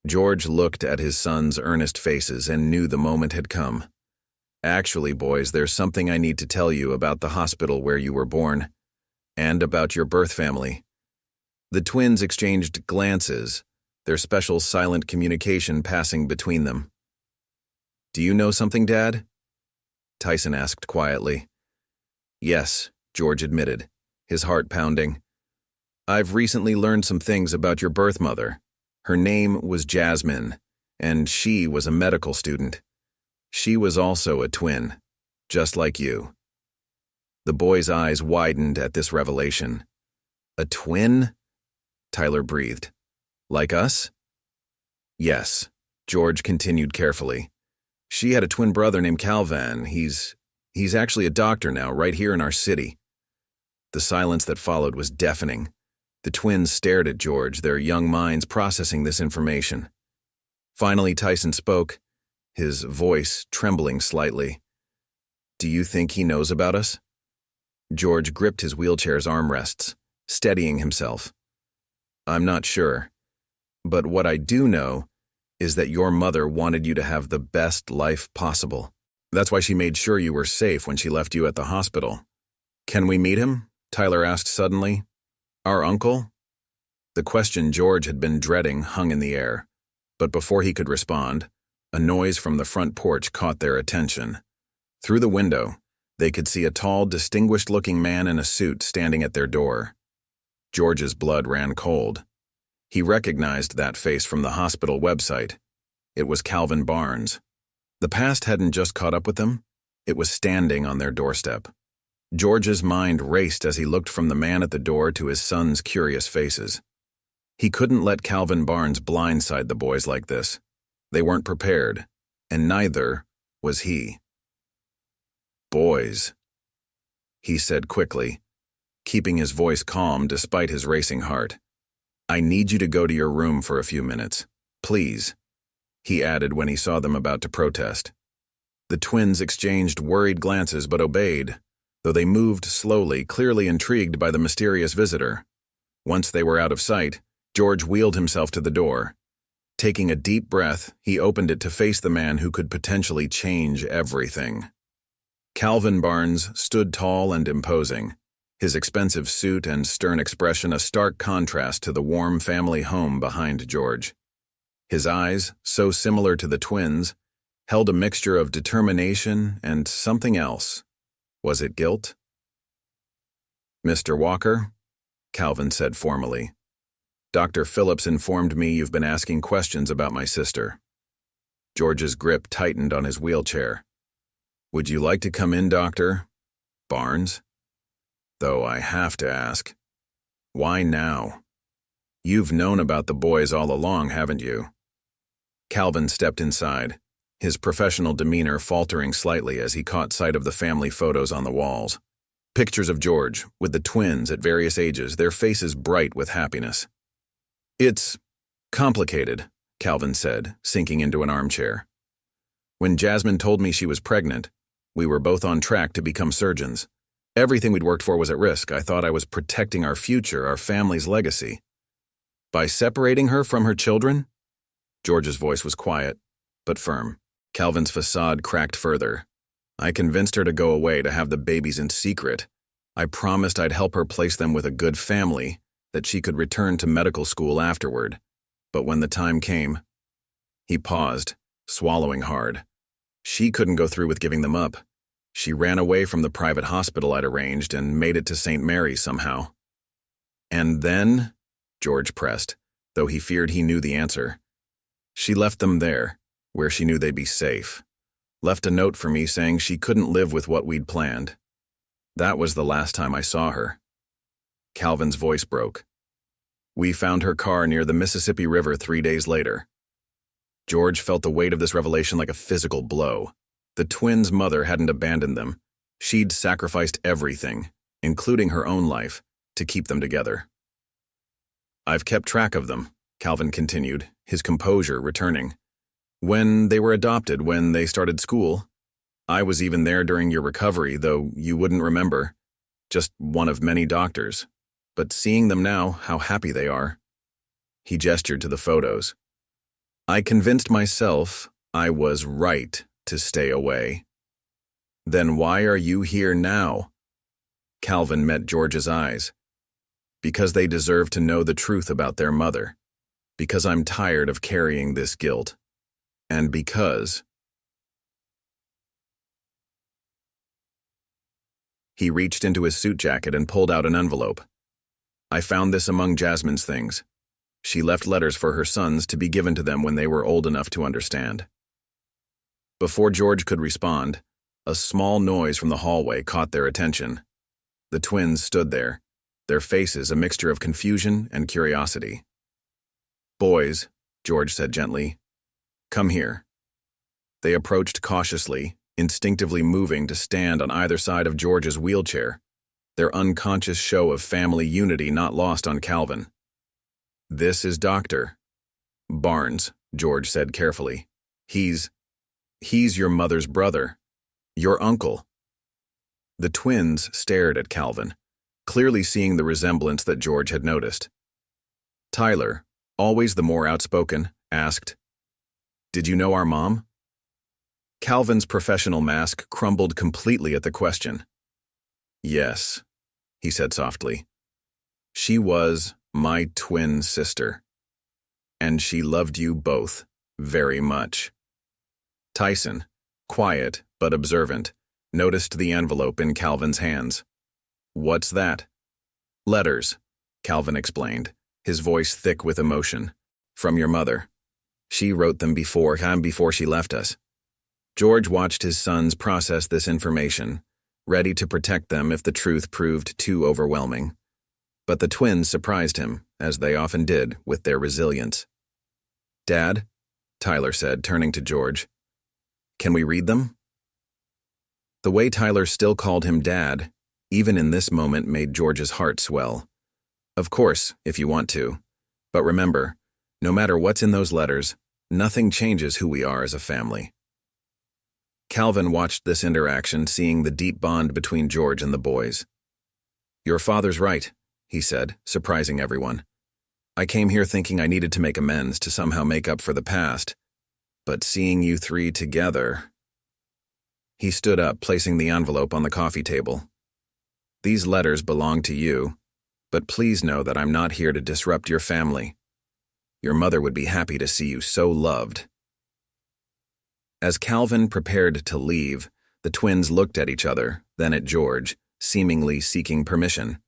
George looked at his sons' earnest faces and knew the moment had come. "Actually, boys, there's something I need to tell you about the hospital where you were born, and about your birth family." The twins exchanged glances, their special silent communication passing between them. "Do you know something, Dad?" Tyson asked quietly. "Yes," George admitted, his heart pounding. "I've recently learned some things about your birth mother. Her name was Jasmine, and she was a medical student. She was also a twin, just like you." The boy's eyes widened at this revelation. "A twin?" Tyler breathed. "Like us?" "Yes," George continued carefully. "She had a twin brother named Calvin. He's actually a doctor now, right here in our city." The silence that followed was deafening. The twins stared at George, their young minds processing this information. Finally, Tyson spoke, his voice trembling slightly. "Do you think he knows about us?" George gripped his wheelchair's armrests, steadying himself. "I'm not sure. But what I do know is that your mother wanted you to have the best life possible. That's why she made sure you were safe when she left you at the hospital." "Can we meet him?" Tyler asked suddenly. "Our uncle?" The question George had been dreading hung in the air, but before he could respond, a noise from the front porch caught their attention. Through the window, they could see a tall, distinguished-looking man in a suit standing at their door. George's blood ran cold. He recognized that face from the hospital website. It was Calvin Barnes. The past hadn't just caught up with them, it was standing on their doorstep. George's mind raced as he looked from the man at the door to his son's curious faces. He couldn't let Calvin Barnes blindside the boys like this. They weren't prepared, and neither was he. "Boys," he said quickly, keeping his voice calm despite his racing heart. "I need you to go to your room for a few minutes. Please," he added when he saw them about to protest. The twins exchanged worried glances but obeyed, though they moved slowly, clearly intrigued by the mysterious visitor. Once they were out of sight, George wheeled himself to the door. Taking a deep breath, he opened it to face the man who could potentially change everything. Calvin Barnes stood tall and imposing, his expensive suit and stern expression a stark contrast to the warm family home behind George. His eyes, so similar to the twins, held a mixture of determination and something else. Was it guilt? "Mr. Walker," Calvin said formally, "Dr. Phillips informed me you've been asking questions about my sister." George's grip tightened on his wheelchair. "Would you like to come in, Doctor Barnes? Though I have to ask, why now? You've known about the boys all along, haven't you?" Calvin stepped inside, his professional demeanor faltering slightly as he caught sight of the family photos on the walls. Pictures of George, with the twins at various ages, their faces bright with happiness. "It's complicated," Calvin said, sinking into an armchair. "When Jasmine told me she was pregnant, we were both on track to become surgeons. Everything we'd worked for was at risk. I thought I was protecting our future, our family's legacy. By separating her from her children?" George's voice was quiet, but firm. Calvin's facade cracked further. "I convinced her to go away to have the babies in secret. I promised I'd help her place them with a good family, that she could return to medical school afterward. But when the time came..." He paused, swallowing hard. "She couldn't go through with giving them up. She ran away from the private hospital I'd arranged and made it to St. Mary's somehow." "And then?" George pressed, though he feared he knew the answer. "She left them there, where she knew they'd be safe. Left a note for me saying she couldn't live with what we'd planned. That was the last time I saw her." Calvin's voice broke. "We found her car near the Mississippi River 3 days later." George felt the weight of this revelation like a physical blow. The twins' mother hadn't abandoned them. She'd sacrificed everything, including her own life, to keep them together. "I've kept track of them," Calvin continued, his composure returning. "When they were adopted, when they started school. I was even there during your recovery, though you wouldn't remember. Just one of many doctors. But seeing them now, how happy they are." He gestured to the photos. "I convinced myself I was right to stay away." "Then why are you here now?" Calvin met George's eyes. "Because they deserve to know the truth about their mother. Because I'm tired of carrying this guilt. And because..." He reached into his suit jacket and pulled out an envelope. "I found this among Jasmine's things. She left letters for her sons to be given to them when they were old enough to understand." Before George could respond, a small noise from the hallway caught their attention. The twins stood there, their faces a mixture of confusion and curiosity. "Boys," George said gently, "come here." They approached cautiously, instinctively moving to stand on either side of George's wheelchair, their unconscious show of family unity not lost on Calvin. "This is Dr. Barnes," George said carefully. He's your mother's brother. Your uncle." The twins stared at Calvin, clearly seeing the resemblance that George had noticed. Tyler, always the more outspoken, asked, "Did you know our mom?" Calvin's professional mask crumbled completely at the question. "Yes," he said softly. "She was my twin sister. And she loved you both very much." Tyson, quiet but observant, noticed the envelope in Calvin's hands. "What's that?" "Letters," Calvin explained, his voice thick with emotion. "From your mother. She wrote them before she left us." George watched his sons process this information, ready to protect them if the truth proved too overwhelming. But the twins surprised him, as they often did, with their resilience. "Dad," Tyler said, turning to George, "can we read them?" The way Tyler still called him Dad, even in this moment, made George's heart swell. "Of course, if you want to. But remember, no matter what's in those letters, nothing changes who we are as a family." Calvin watched this interaction, seeing the deep bond between George and the boys. "Your father's right," he said, surprising everyone. "I came here thinking I needed to make amends, to somehow make up for the past. But seeing you three together..." He stood up, placing the envelope on the coffee table. "These letters belong to you, but please know that I'm not here to disrupt your family. Your mother would be happy to see you so loved." As Calvin prepared to leave, the twins looked at each other, then at George, seemingly seeking permission.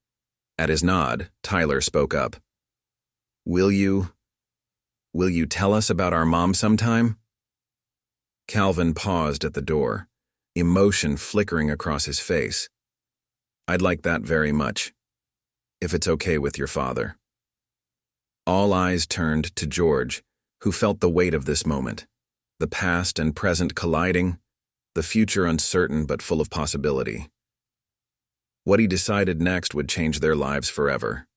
At his nod, Tyler spoke up. Will you tell us about our mom sometime?" Calvin paused at the door, emotion flickering across his face. "I'd like that very much, if it's okay with your father." All eyes turned to George, who felt the weight of this moment, the past and present colliding, the future uncertain but full of possibility. What he decided next would change their lives forever.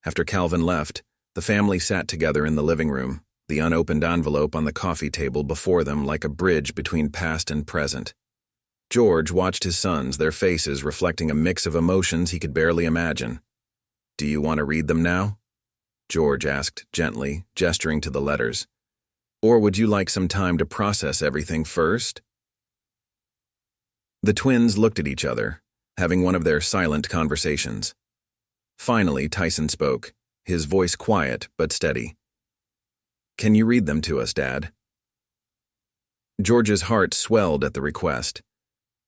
After Calvin left, the family sat together in the living room, the unopened envelope on the coffee table before them like a bridge between past and present. George watched his sons, their faces reflecting a mix of emotions he could barely imagine. "Do you want to read them now?" George asked gently, gesturing to the letters. "Or would you like some time to process everything first?" The twins looked at each other, having one of their silent conversations. Finally, Tyson spoke, his voice quiet but steady. "Can you read them to us, Dad?" George's heart swelled at the request.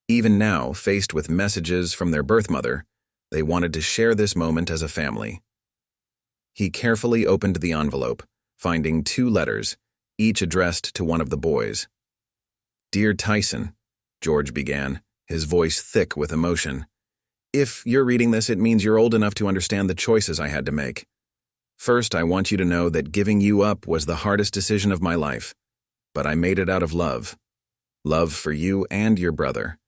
Even now, faced with messages from their birth mother, they wanted to share this moment as a family. He carefully opened the envelope, finding 2 letters, each addressed to one of the boys. "Dear Tyson," George began, his voice thick with emotion. "If you're reading this, it means you're old enough to understand the choices I had to make. First, I want you to know that giving you up was the hardest decision of my life, but I made it out of love. Love for you and your brother,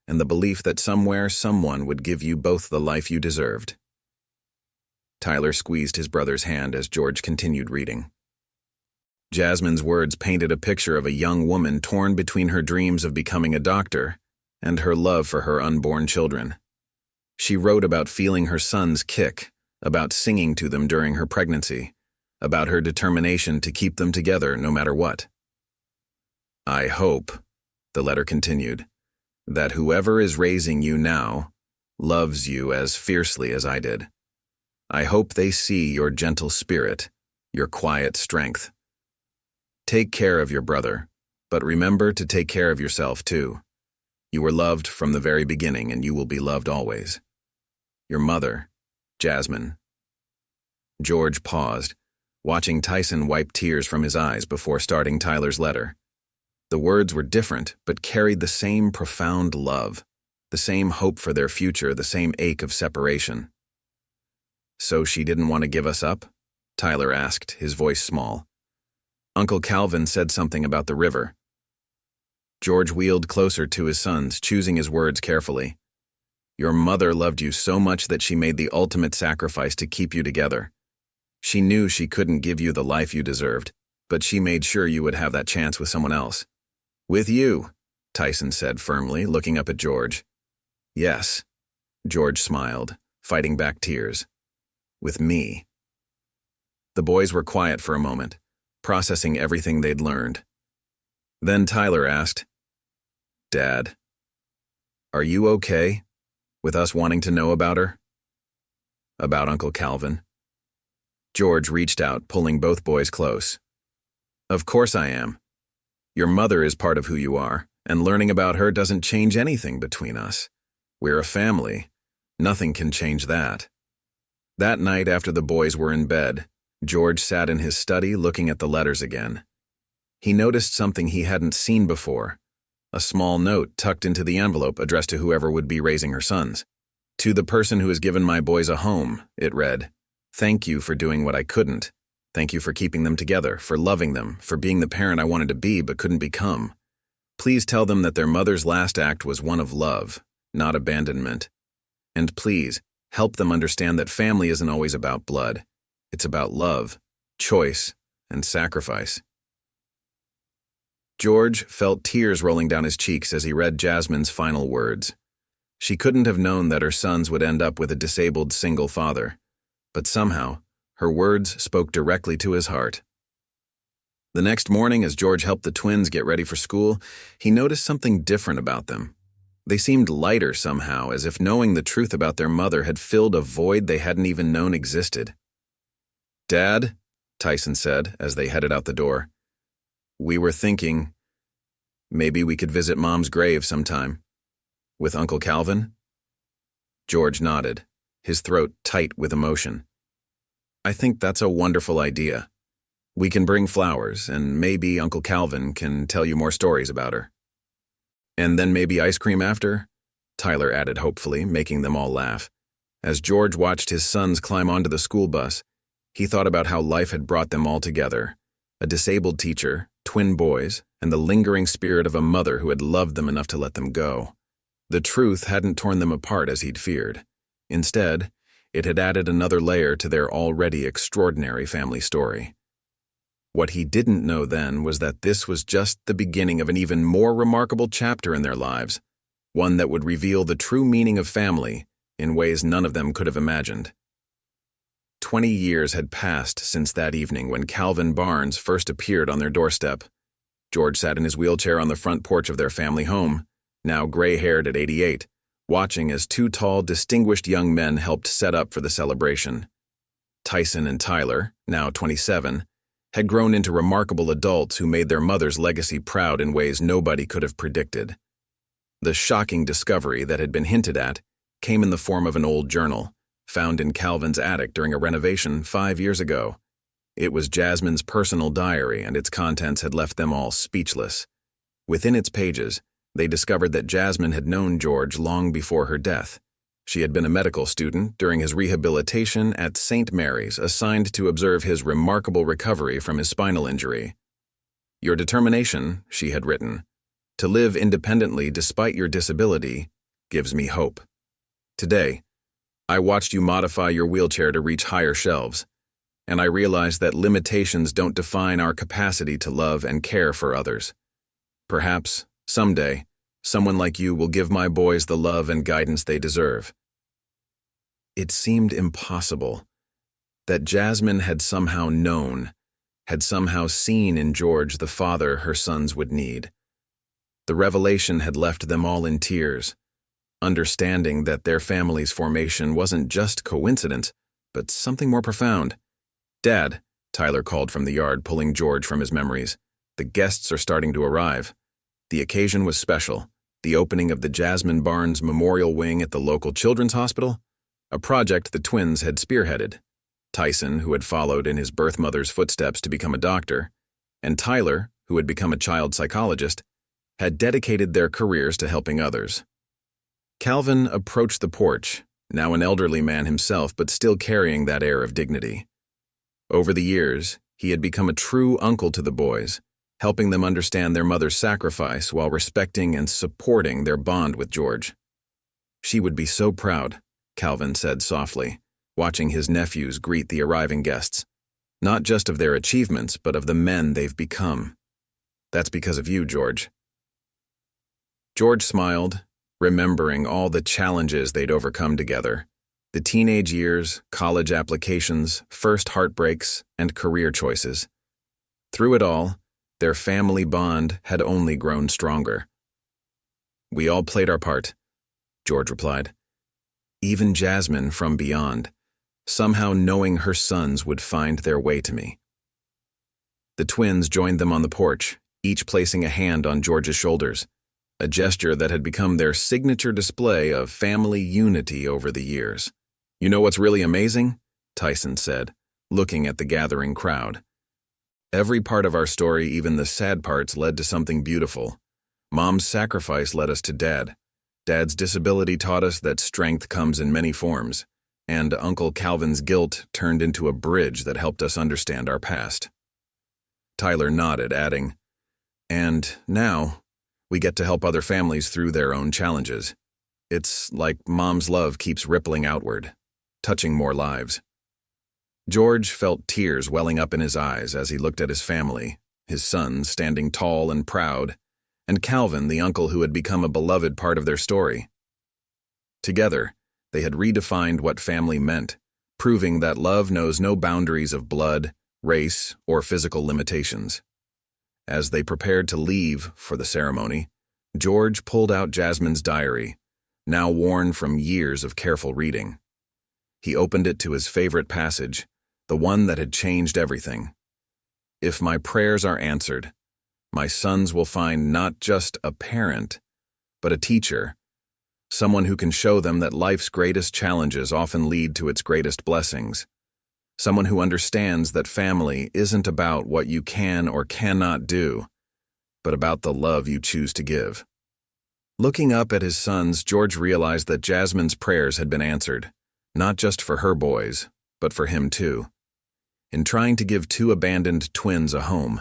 and the belief that somewhere someone would give you both the life you deserved." Tyler squeezed his brother's hand as George continued reading. Jasmine's words painted a picture of a young woman torn between her dreams of becoming a doctor and her love for her unborn children. She wrote about feeling her sons kick, about singing to them during her pregnancy, about her determination to keep them together no matter what. "I hope," the letter continued, "that whoever is raising you now loves you as fiercely as I did. I hope they see your gentle spirit, your quiet strength. Take care of your brother, but remember to take care of yourself too. You were loved from the very beginning, and you will be loved always. Your mother, Jasmine." George paused, watching Tyson wipe tears from his eyes before starting Tyler's letter. The words were different, but carried the same profound love, the same hope for their future, the same ache of separation. "So she didn't want to give us up?" Tyler asked, his voice small. "Uncle Calvin said something about the river." George wheeled closer to his sons, choosing his words carefully. "Your mother loved you so much that she made the ultimate sacrifice to keep you together. She knew she couldn't give you the life you deserved, but she made sure you would have that chance with someone else." "With you," Tyson said firmly, looking up at George. "Yes," George smiled, fighting back tears. "With me." The boys were quiet for a moment, processing everything they'd learned. Then Tyler asked, "Dad, are you okay with us wanting to know about her? About Uncle Calvin?" George reached out, pulling both boys close. "Of course I am. Your mother is part of who you are, and learning about her doesn't change anything between us. We're a family. Nothing can change that." That night, after the boys were in bed, George sat in his study looking at the letters again. He noticed something he hadn't seen before, a small note tucked into the envelope addressed to whoever would be raising her sons. "To the person who has given my boys a home," it read. "Thank you for doing what I couldn't. Thank you for keeping them together, for loving them, for being the parent I wanted to be but couldn't become. Please tell them that their mother's last act was one of love, not abandonment. And please, help them understand that family isn't always about blood. It's about love, choice, and sacrifice." George felt tears rolling down his cheeks as he read Jasmine's final words. She couldn't have known that her sons would end up with a disabled single father, but somehow, her words spoke directly to his heart. The next morning, as George helped the twins get ready for school, he noticed something different about them. They seemed lighter somehow, as if knowing the truth about their mother had filled a void they hadn't even known existed. "Dad," Tyson said as they headed out the door, "we were thinking maybe we could visit Mom's grave sometime. With Uncle Calvin?" George nodded, his throat tight with emotion. "I think that's a wonderful idea. We can bring flowers, and maybe Uncle Calvin can tell you more stories about her. And then maybe ice cream after? Tyler added hopefully, making them all laugh. As George watched his sons climb onto the school bus, he thought about how life had brought them all together. A disabled teacher, twin boys, and the lingering spirit of a mother who had loved them enough to let them go. The truth hadn't torn them apart as he'd feared. Instead, it had added another layer to their already extraordinary family story. What he didn't know then was that this was just the beginning of an even more remarkable chapter in their lives, one that would reveal the true meaning of family in ways none of them could have imagined. 20 years had passed since that evening when Calvin Barnes first appeared on their doorstep. George sat in his wheelchair on the front porch of their family home, now gray-haired at 88, watching as two tall, distinguished young men helped set up for the celebration. Tyson and Tyler, now 27, had grown into remarkable adults who made their mother's legacy proud in ways nobody could have predicted. The shocking discovery that had been hinted at came in the form of an old journal, found in Calvin's attic during a renovation 5 years ago. It was Jasmine's personal diary, and its contents had left them all speechless. Within its pages, they discovered that Jasmine had known George long before her death. She had been a medical student during his rehabilitation at St. Mary's, assigned to observe his remarkable recovery from his spinal injury. "Your determination," she had written, "to live independently despite your disability gives me hope. Today, I watched you modify your wheelchair to reach higher shelves, and I realized that limitations don't define our capacity to love and care for others. Perhaps, someday, someone like you will give my boys the love and guidance they deserve." It seemed impossible that Jasmine had somehow known, had somehow seen in George the father her sons would need. The revelation had left them all in tears, understanding that their family's formation wasn't just coincidence, but something more profound. "Dad," Tyler called from the yard, pulling George from his memories. "The guests are starting to arrive." The occasion was special, the opening of the Jasmine Barnes Memorial Wing at the local children's hospital, a project the twins had spearheaded. Tyson, who had followed in his birth mother's footsteps to become a doctor, and Tyler, who had become a child psychologist, had dedicated their careers to helping others. Calvin approached the porch, now an elderly man himself, but still carrying that air of dignity. Over the years, he had become a true uncle to the boys, helping them understand their mother's sacrifice while respecting and supporting their bond with George. "She would be so proud," Calvin said softly, watching his nephews greet the arriving guests. "Not just of their achievements, but of the men they've become. That's because of you, George." George smiled, remembering all the challenges they'd overcome together. The teenage years, college applications, first heartbreaks, and career choices. Through it all, their family bond had only grown stronger. "We all played our part," George replied. "Even Jasmine from beyond, somehow knowing her sons would find their way to me." The twins joined them on the porch, each placing a hand on George's shoulders, a gesture that had become their signature display of family unity over the years. "You know what's really amazing?" Tyson said, looking at the gathering crowd. "Every part of our story, even the sad parts, led to something beautiful. Mom's sacrifice led us to Dad. Dad's disability taught us that strength comes in many forms, and Uncle Calvin's guilt turned into a bridge that helped us understand our past." Tyler nodded, adding, "And now, we get to help other families through their own challenges. It's like Mom's love keeps rippling outward, touching more lives." George felt tears welling up in his eyes as he looked at his family, his sons standing tall and proud, and Calvin, the uncle who had become a beloved part of their story. Together, they had redefined what family meant, proving that love knows no boundaries of blood, race, or physical limitations. As they prepared to leave for the ceremony, George pulled out Jasmine's diary, now worn from years of careful reading. He opened it to his favorite passage, the one that had changed everything. "If my prayers are answered, my sons will find not just a parent, but a teacher, someone who can show them that life's greatest challenges often lead to its greatest blessings, Someone who understands that family isn't about what you can or cannot do, but about the love you choose to give. Looking up at his sons, George realized that Jasmine's prayers had been answered, not just for her boys, but for him too. In trying to give two abandoned twins a home,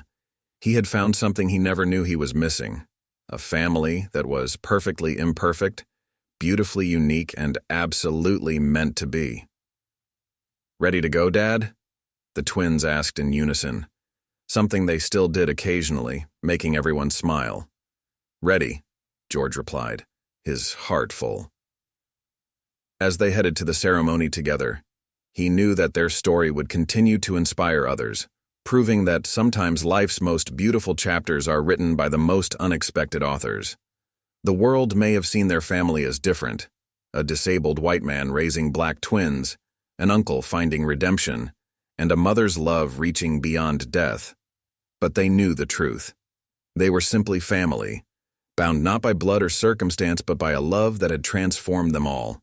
he had found something he never knew he was missing, a family that was perfectly imperfect, beautifully unique, and absolutely meant to be. "Ready to go, Dad?" the twins asked in unison, something they still did occasionally, making everyone smile. "Ready," George replied, his heart full. As they headed to the ceremony together, he knew that their story would continue to inspire others, proving that sometimes life's most beautiful chapters are written by the most unexpected authors. The world may have seen their family as different, a disabled white man raising black twins, an uncle finding redemption, and a mother's love reaching beyond death. But they knew the truth. They were simply family, bound not by blood or circumstance, but by a love that had transformed them all.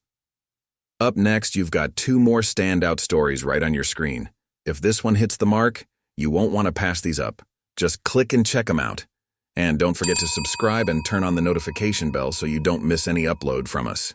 Up next, you've got two more standout stories right on your screen. If this one hits the mark, you won't want to pass these up. Just click and check them out. And don't forget to subscribe and turn on the notification bell so you don't miss any upload from us.